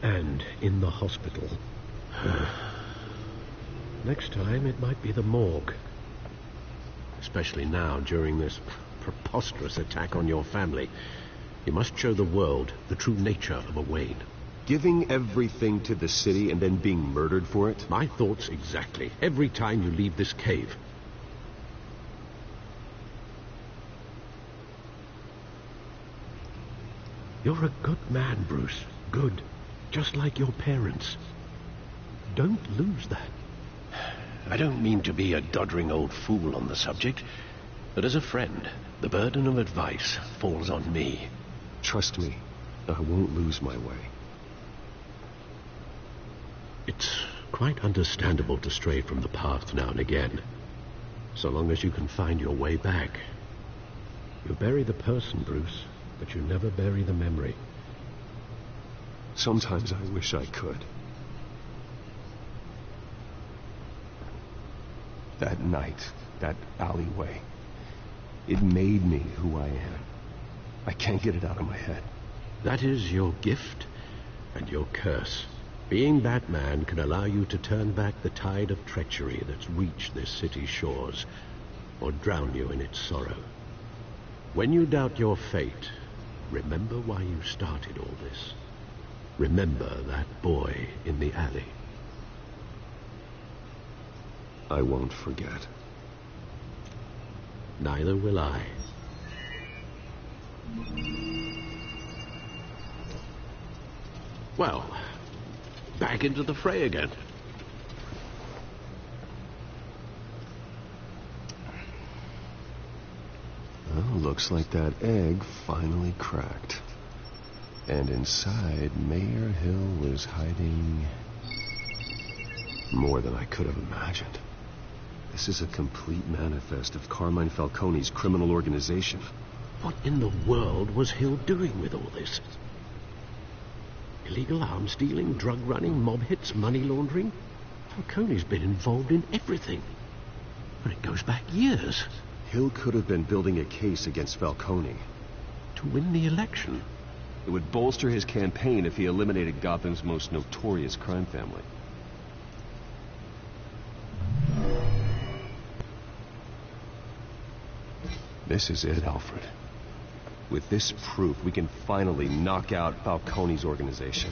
And in the hospital. Next time, it might be the morgue. Especially now, during this preposterous attack on your family. You must show the world the true nature of a Wayne. Giving everything to the city and then being murdered for it? My thoughts exactly. Every time you leave this cave. You're a good man, Bruce. Good. Just like your parents. Don't lose that. I don't mean to be a doddering old fool on the subject, but as a friend, the burden of advice falls on me. Trust me, I won't lose my way. It's quite understandable to stray from the path now and again, so long as you can find your way back. You bury the person, Bruce, but you never bury the memory. Sometimes I wish I could. That night, that alleyway, it made me who I am. I can't get it out of my head. That is your gift, And your curse. Being Batman can allow you to turn back the tide of treachery that's reached this city's shores, or drown you in its sorrow. When you doubt your fate, remember why you started all this. Remember that boy in the alley. I won't forget. Neither will I. Well, back into the fray again. Well, looks like that egg finally cracked. And inside, Mayor Hill was hiding more than I could have imagined. This is a complete manifest of Carmine Falcone's criminal organization. What in the world was Hill doing with all this? Illegal arms dealing, drug running, mob hits, money laundering? Falcone's been involved in everything. And it goes back years. Hill could have been building a case against Falcone. To win the election? It would bolster his campaign if he eliminated Gotham's most notorious crime family. This is it, Alfred. With this proof, we can finally knock out Falcone's organization.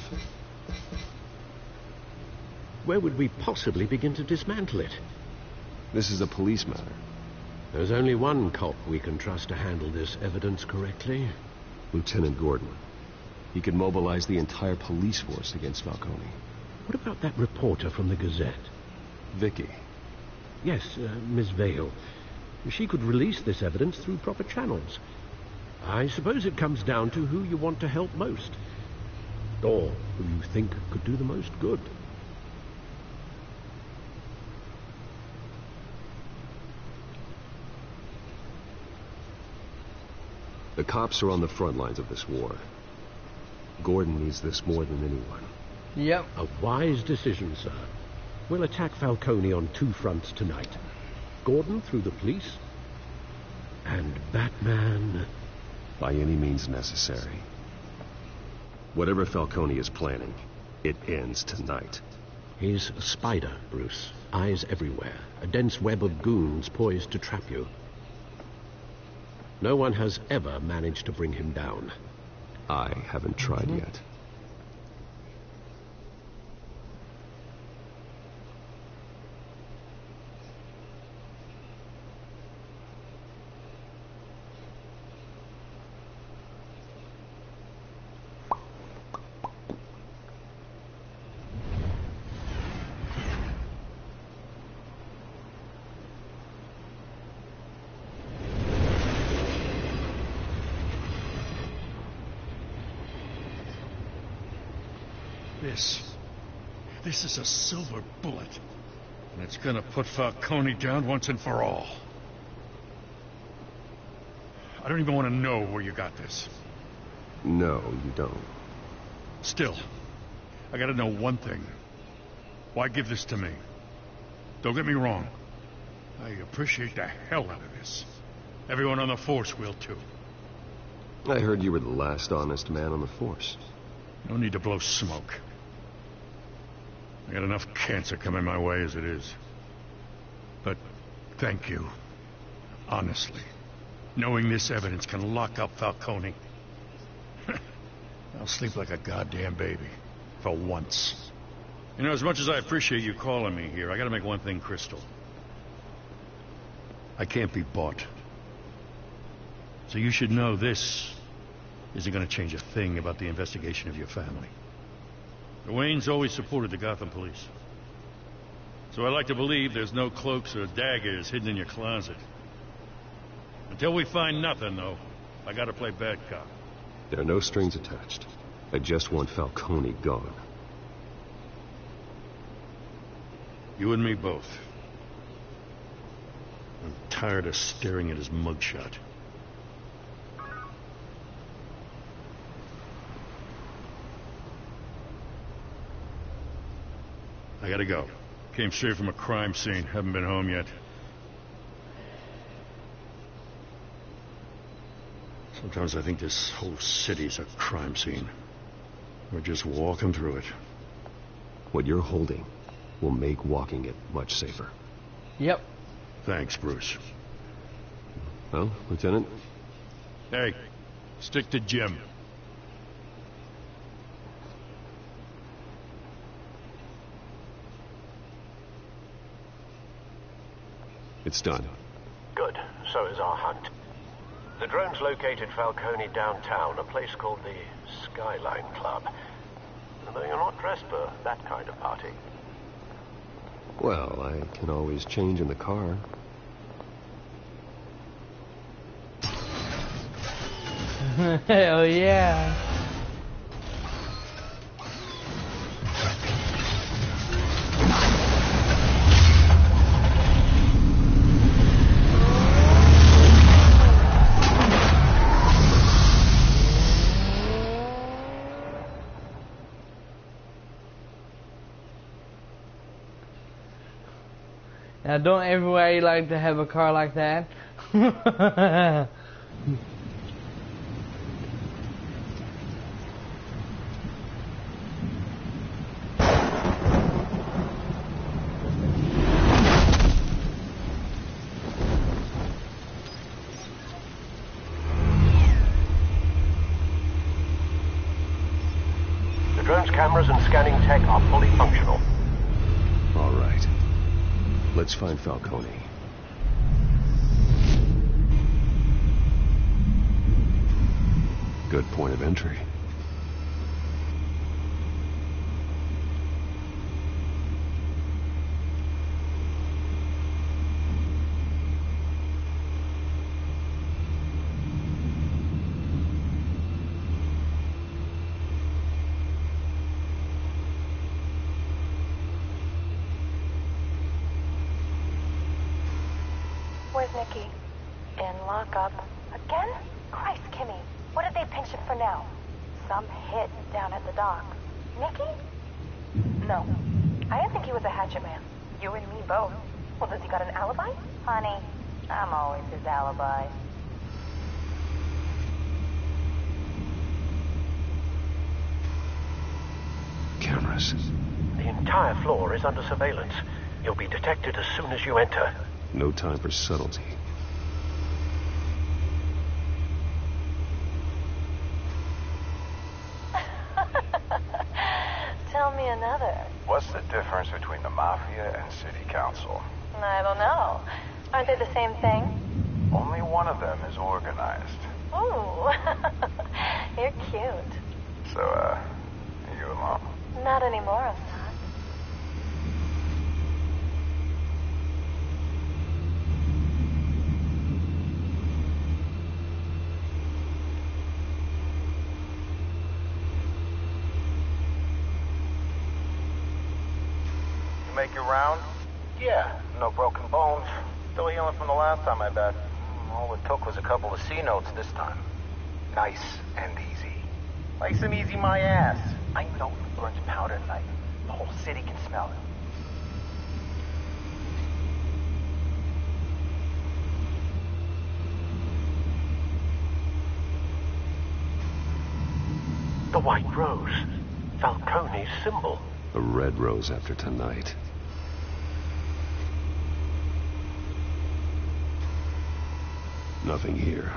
Where would we possibly begin to dismantle it? This is a police matter. There's only one cop we can trust to handle this evidence correctly. Lieutenant Gordon. He could mobilize the entire police force against Falcone. What about that reporter from the Gazette? Vicky. Yes, Miss Vale. She could release this evidence through proper channels. I suppose it comes down to who you want to help most. Or who you think could do the most good. The cops are on the front lines of this war. Gordon needs this more than anyone. Yep. A wise decision, sir. We'll attack Falcone on two fronts tonight. Gordon through the police, and Batman... by any means necessary. Whatever Falcone is planning, it ends tonight. He's a spider, Bruce. Eyes everywhere. A dense web of goons poised to trap you. No one has ever managed to bring him down. I haven't tried yet. This is a silver bullet. And it's gonna put Falcone down once and for all. I don't even want to know where you got this. No, you don't. Still, I gotta know one thing. Why give this to me? Don't get me wrong. I appreciate the hell out of this. Everyone on the force will too. I heard you were the last honest man on the force. No need to blow smoke. I got enough cancer coming my way as it is. But thank you. Honestly. Knowing this evidence can lock up Falcone. I'll sleep like a goddamn baby. For once. You know, as much as I appreciate you calling me here, I gotta make one thing crystal. I can't be bought. So you should know this isn't gonna change a thing about the investigation of your family. The Waynes always supported the Gotham police. So I like to believe there's no cloaks or daggers hidden in your closet. Until we find nothing, though, I gotta play bad cop. There are no strings attached. I just want Falcone gone. You and me both. I'm tired of staring at his mugshot. I gotta go. Came straight from a crime scene. Haven't been home yet. Sometimes I think this whole city's a crime scene. We're just walking through it. What you're holding will make walking it much safer. Yep. Thanks, Bruce. Well, Lieutenant? Hey, stick to Jim. It's done. Good. So is our hunt. The drones located Falcone downtown, a place called the Skyline Club. Though you're not dressed for that kind of party. Well, I can always change in the car. Hell yeah. Now, don't everybody like to have a car like that? The drone's cameras and scanning tech are fully functional. All right. Let's find Falcone. Good point of entry. Where's Nikki? In lockup. Again? Christ, Kimmy. What did they pinch him for now? Some hit down at the dock. Nikki? No. I didn't think he was a hatchet man. You and me both. Well, does he got an alibi? Honey, I'm always his alibi. Cameras. The entire floor is under surveillance. You'll be detected as soon as you enter. No time for subtlety. Tell me another. What's the difference between the Mafia and City Council? I don't know. Aren't they the same thing? Only one of them is organized. Ooh. You're cute. So, are you alone? Not anymore, I'm not. Make your round? Yeah, no broken bones. Still healing from the last time, I bet. All it took was a couple of C notes this time. Nice and easy. Nice and easy, my ass. I know who burns powder at night. The whole city can smell it. The white rose. Falcone's symbol. A red rose after tonight. Nothing here.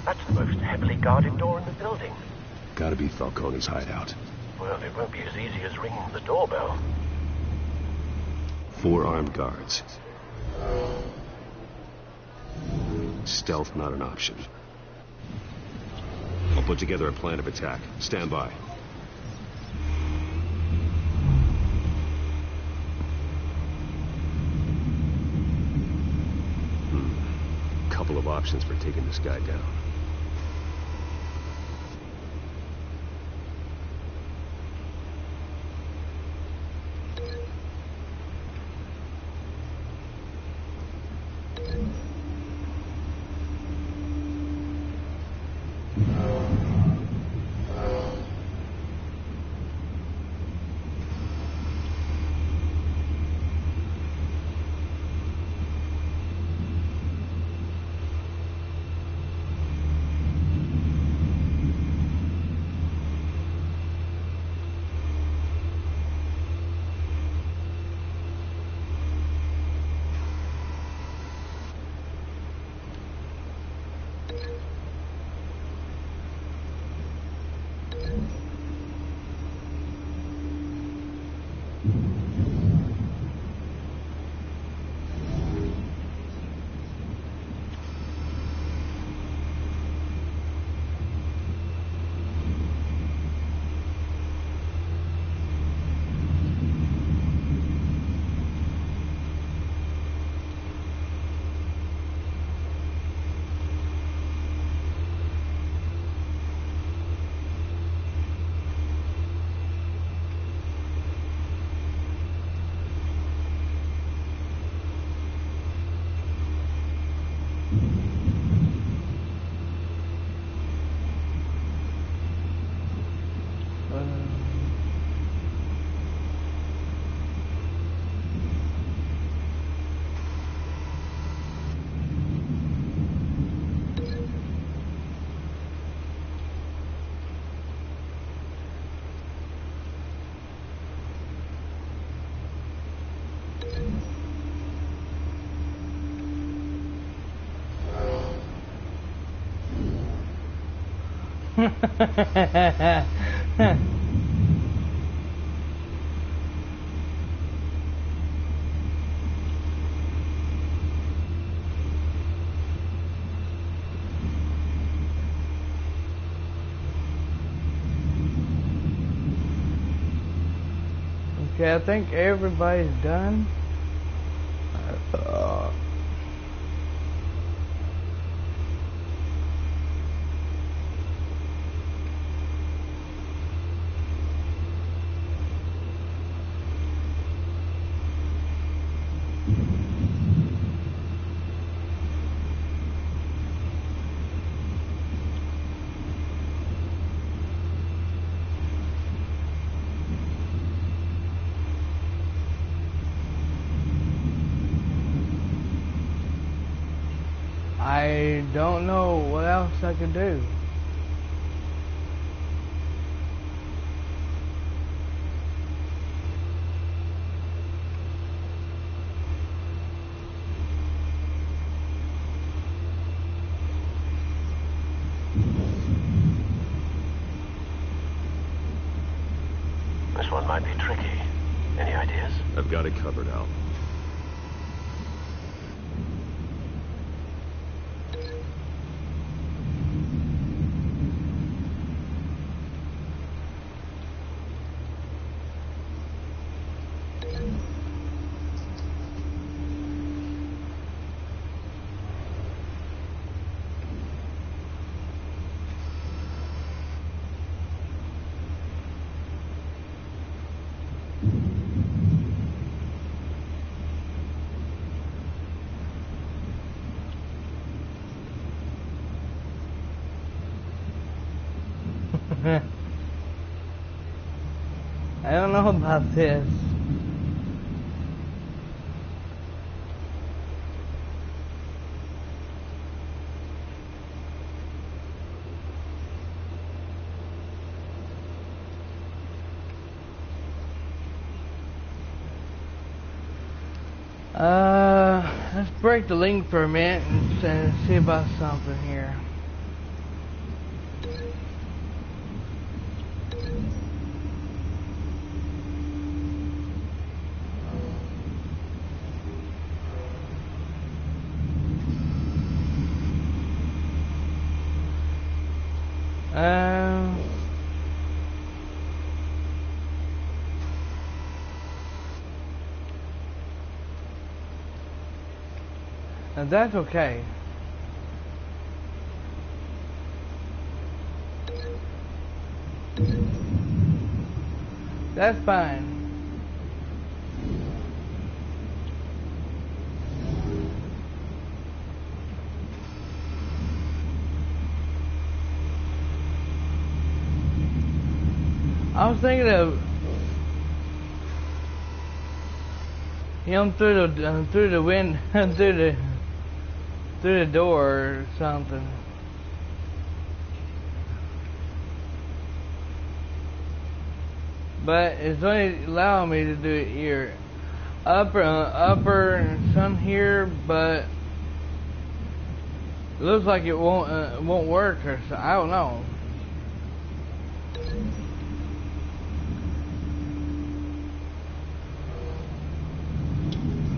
That's the most heavily guarded door in the building. Gotta be Falcone's hideout. Well, it won't be as easy as ringing the doorbell. 4 armed guards. Stealth not an option. I'll put together a plan of attack. Stand by. Couple of options for taking this guy down. Okay, I think everybody's done. I don't know what else I could do. This one might be tricky. Any ideas? I've got it covered, Al. I don't know about this. Let's break the link for a minute and see about something here. And that's okay. That's fine. I was thinking of him through the wind through the door or something. But it's only allowing me to do it here. Upper some here, but it looks like it won't work or so. I don't know.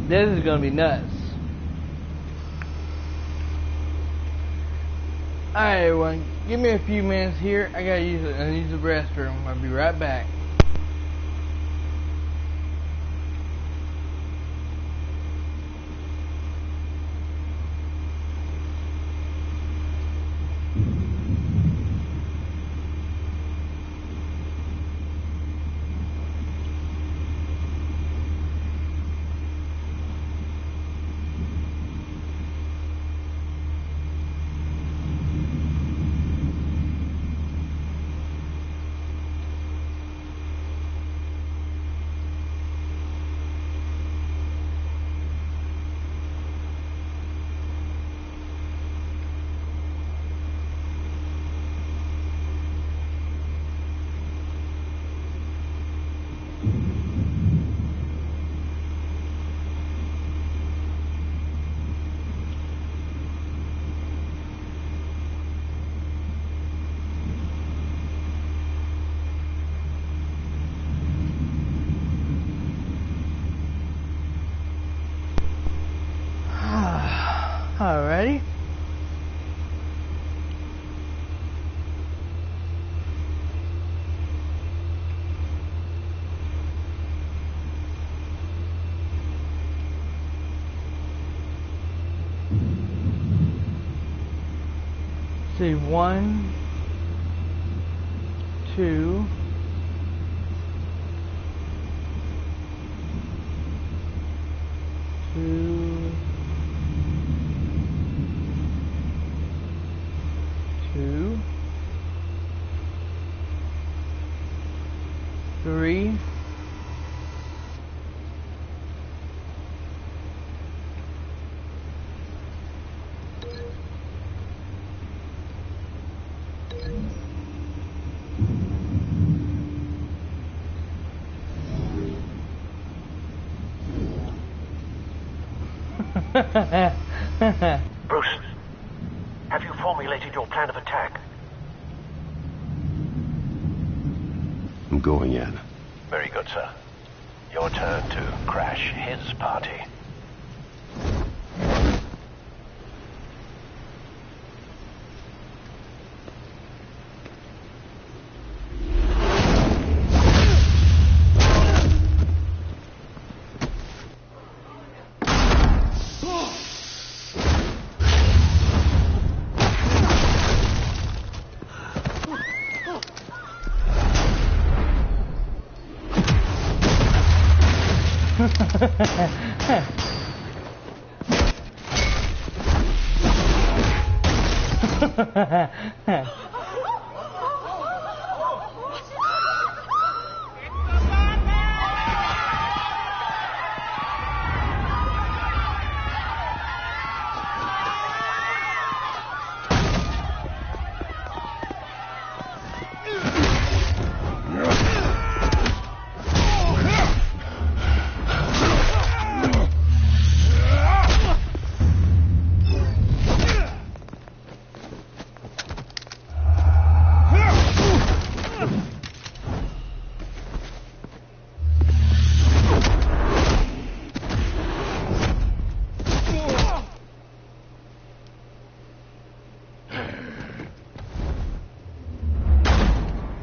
This is gonna be nuts. Alright everyone, give me a few minutes here. I gotta use the restroom. I'll be right back. see, 1, 2, 2, 2, 3, Bruce, have you formulated your plan of attack? I'm going in. Very good, sir. Your turn to crash his party.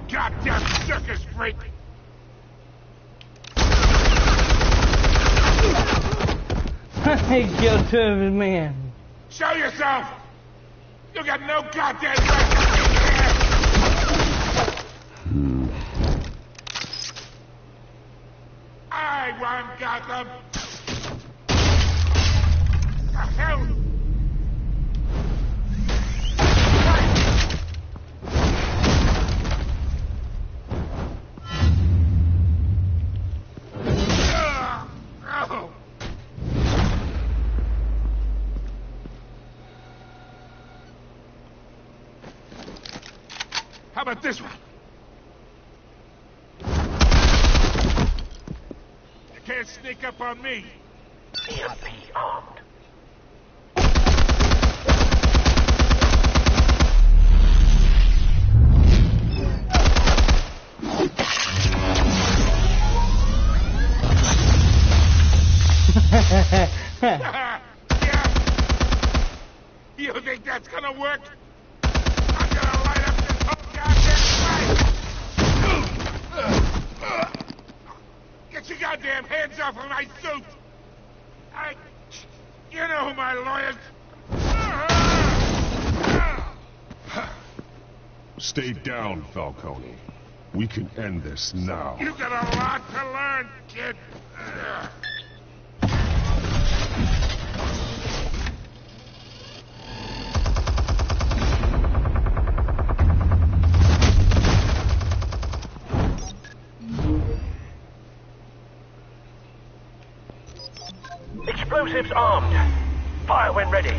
Goddamn circus freak! He killed 2 of his men. Show yourself! You got no goddamn right to be here! I want Gotham! The hell? How about this one? You can't sneak up on me. EMP armed. Yeah. You think that's gonna work? I'm gonna light up this whole goddamn place! Get your goddamn hands off of my suit! You know who my lawyers... Stay down, Falcone. We can end this now. You got a lot to learn, kid. Explosives armed. Fire when ready.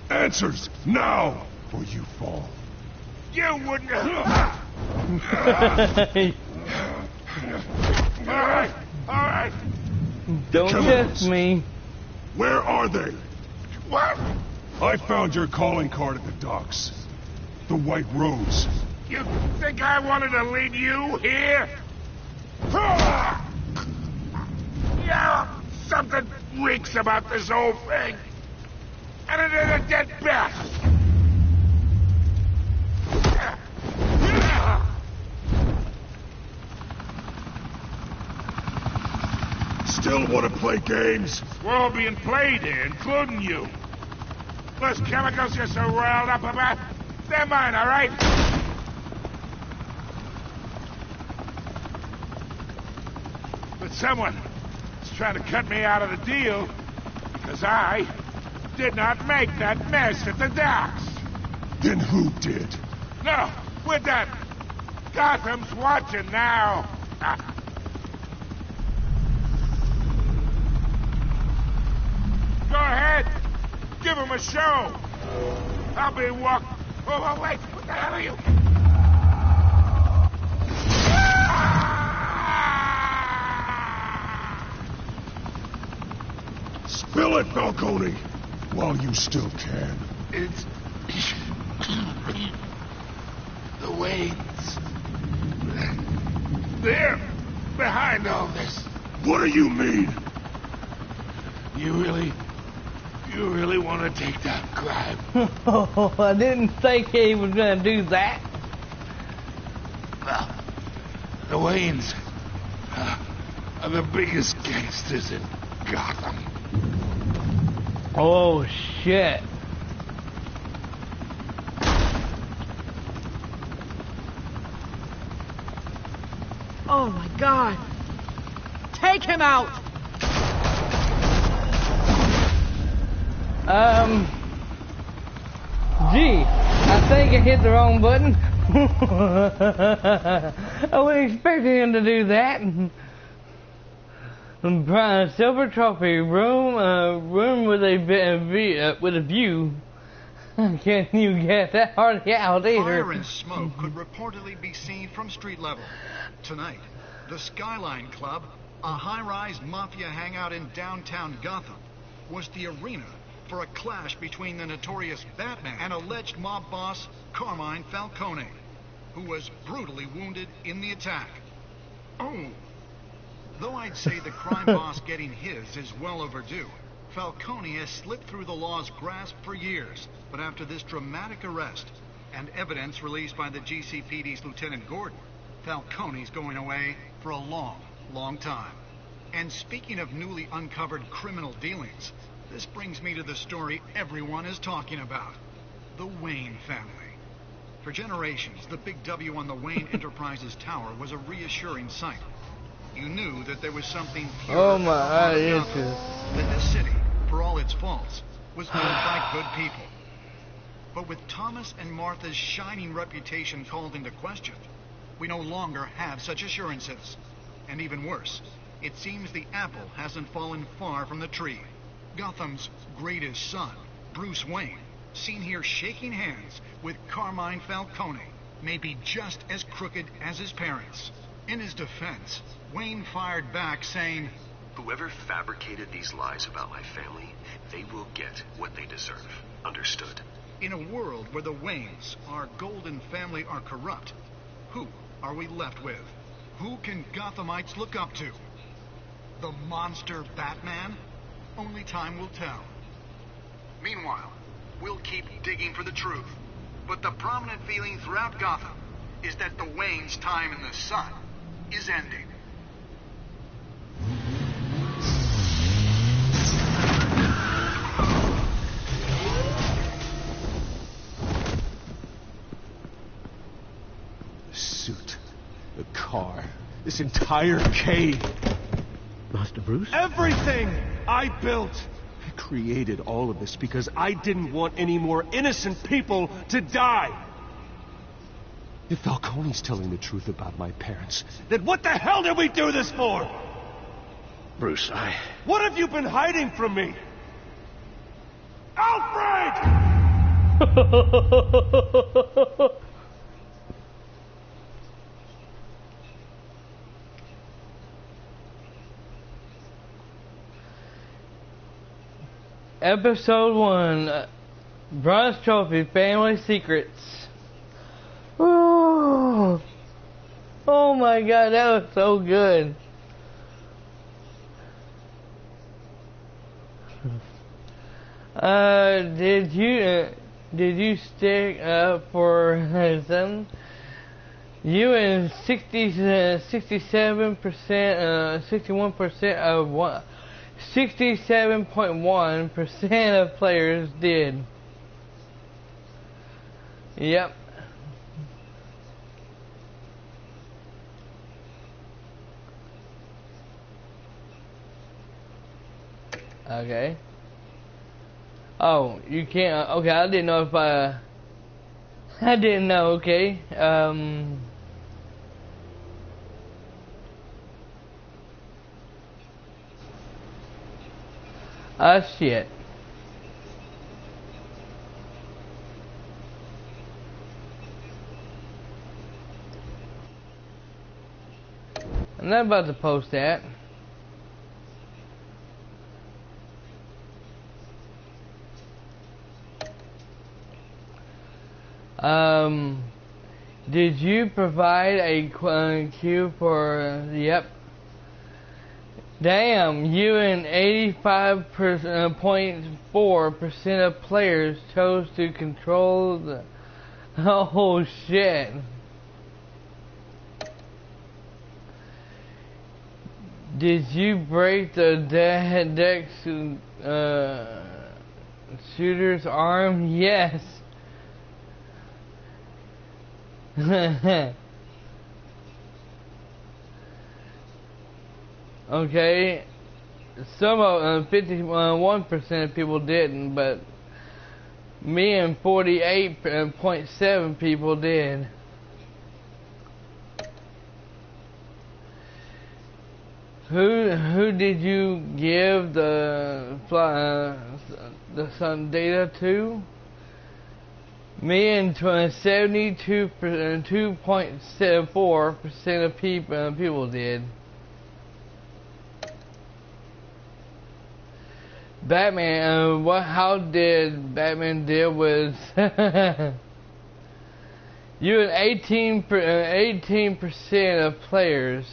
Answers now, or you fall. You wouldn't. All right. Don't test me. Where are they? What? I found your calling card at the docks. The White Rose. You think I wanted to lead you here? Yeah, something reeks about this whole thing. And it is a dead bat. Still want to play games? We're all being played here, including you. Those chemicals you're so riled up about, they're mine, all right? But someone is trying to cut me out of the deal because I did not make that mess at the docks. Then who did? No, we're done. Gotham's watching now. Go ahead. Give him a show. I'll be walking. Oh, wait. What the hell are you? Spill it, Falcone, while you still can. It's the Waynes. They're behind all this. What do you mean? You really want to take that crime? Oh, I didn't think he was gonna do that. Well, the Waynes are the biggest gangsters in Gotham. Oh shit. Oh my God. Take him out! Gee, I think I hit the wrong button. I wasn't expecting him to do that. Silver trophy room with a view. Can't you get that hardly out either? Fire and smoke could reportedly be seen from street level. Tonight, the Skyline Club, a high-rise mafia hangout in downtown Gotham, was the arena for a clash between the notorious Batman and alleged mob boss Carmine Falcone, who was brutally wounded in the attack. Oh. Though I'd say the crime boss getting his is well overdue, Falcone has slipped through the law's grasp for years. But after this dramatic arrest and evidence released by the GCPD's Lieutenant Gordon, Falcone's going away for a long, long time. And speaking of newly uncovered criminal dealings, this brings me to the story everyone is talking about. The Wayne family. For generations, the big W on the Wayne Enterprises tower was a reassuring sight. You knew that there was something pure that this city, for all its faults, was built by good people. But with Thomas and Martha's shining reputation called into question, we no longer have such assurances. And even worse, it seems the apple hasn't fallen far from the tree. Gotham's greatest son, Bruce Wayne, seen here shaking hands with Carmine Falcone, may be just as crooked as his parents. In his defense, Wayne fired back saying, "Whoever fabricated these lies about my family, they will get what they deserve. Understood?" In a world where the Waynes, our golden family, are corrupt, who are we left with? Who can Gothamites look up to? The monster Batman? Only time will tell. Meanwhile, we'll keep digging for the truth. But the prominent feeling throughout Gotham is that the Waynes' time in the sun is ending. The suit, the car, this entire cave. Master Bruce? Everything I built. I created all of this because I didn't want any more innocent people to die. If Falcone's telling the truth about my parents, then what the hell did we do this for? Bruce, What have you been hiding from me? Alfred! Episode 1, Bronze trophy, family secrets. Oh, oh my god, that was so good. Did you stick up for some? You and 67%, 61% of 67.1% of players did. Yep. Okay. Oh, you can't. Okay, I didn't know if I didn't know. Okay. Shit. I'm not about to post that. Did you provide a queue for? Yep. Damn, you and 85.4% of players chose to control the. Oh shit. Did you break the deck shooter's arm? Yes. Okay, some of 51% of people didn't, but me and 48.7 people did. Who did you give the some data to? Me and 72.4% of people did. Batman. How did Batman deal with? You and 18% of players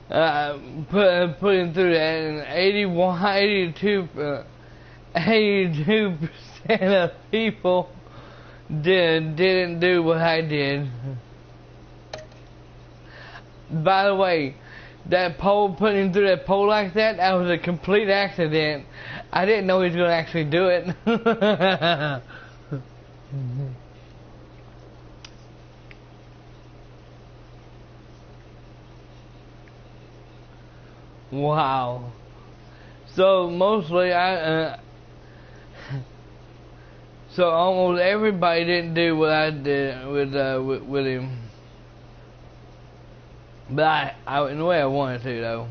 putting through that, and 82% of people didn't do what I did. By the way, that pole, putting him through that pole like that, that was a complete accident. I didn't know he was going to actually do it. Wow. So mostly so almost everybody didn't do what I did with him. But in the way I wanted to, though.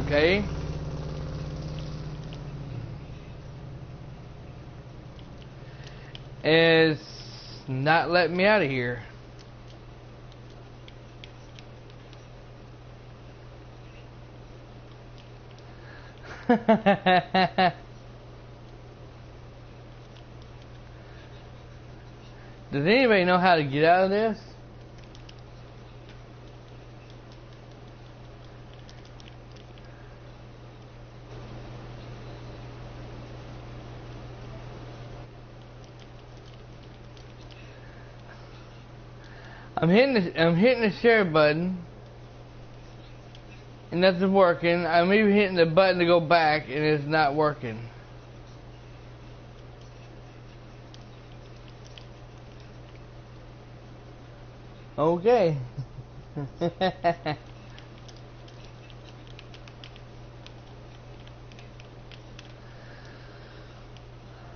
Okay. It's not letting me out of here. Does anybody know how to get out of this? I'm hitting the share button and nothing's working. I'm even hitting the button to go back and it's not working. Okay.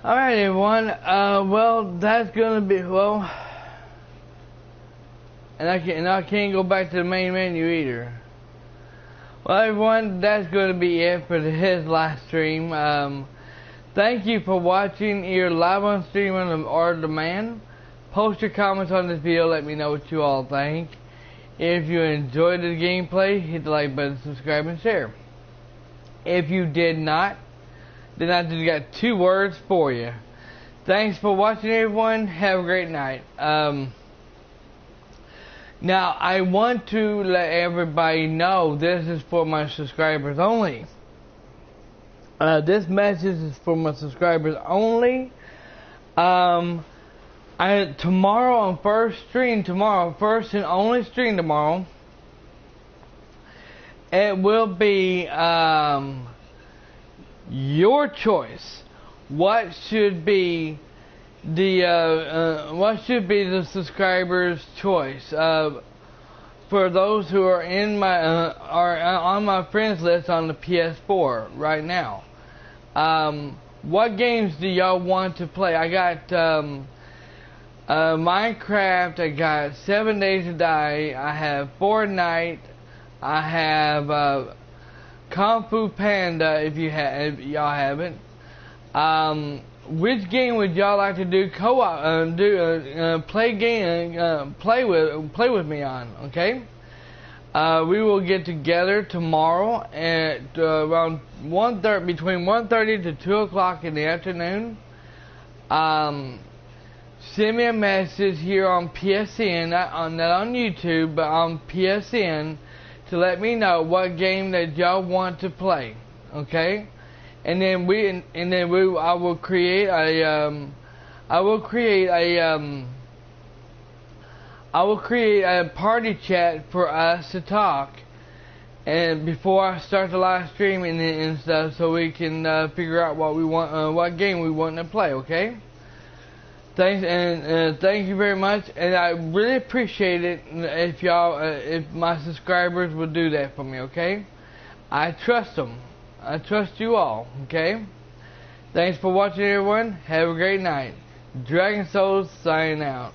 Alright everyone, well that's gonna be, and I can't go back to the main menu either. Well everyone, that's gonna be it for his live stream. Thank you for watching, either live on stream or demand. Post your comments on this video. Let me know what you all think. If you enjoyed the gameplay, hit the like button, subscribe, and share. If you did not, then I just got 2 words for you. Thanks for watching, everyone. Have a great night. Now, I want to let everybody know this is for my subscribers only. This message is for my subscribers only. Tomorrow on first and only stream tomorrow, it will be your choice. What should be the subscribers' choice? For those who are in my are on my friends list on the ps4 right now. What games do y'all want to play? I got Minecraft, I got 7 Days to Die, I have Fortnite, I have Kung Fu Panda if y'all haven't. Which game would y'all like to do co-op? Play with me on? Okay. We will get together tomorrow at around between 1:30 to 2 o'clock in the afternoon. Send me a message here on PSN, not on YouTube, but on PSN, to let me know what game that y'all want to play. Okay. And then I will create a party chat for us to talk, and before I start the live stream and stuff, so we can figure out what we want, what game we want to play. Okay. Thanks, and thank you very much, and I really appreciate it if if my subscribers would do that for me. Okay. I trust them. I trust you all, okay? Thanks for watching, everyone. Have a great night. Dragon Souls signing out.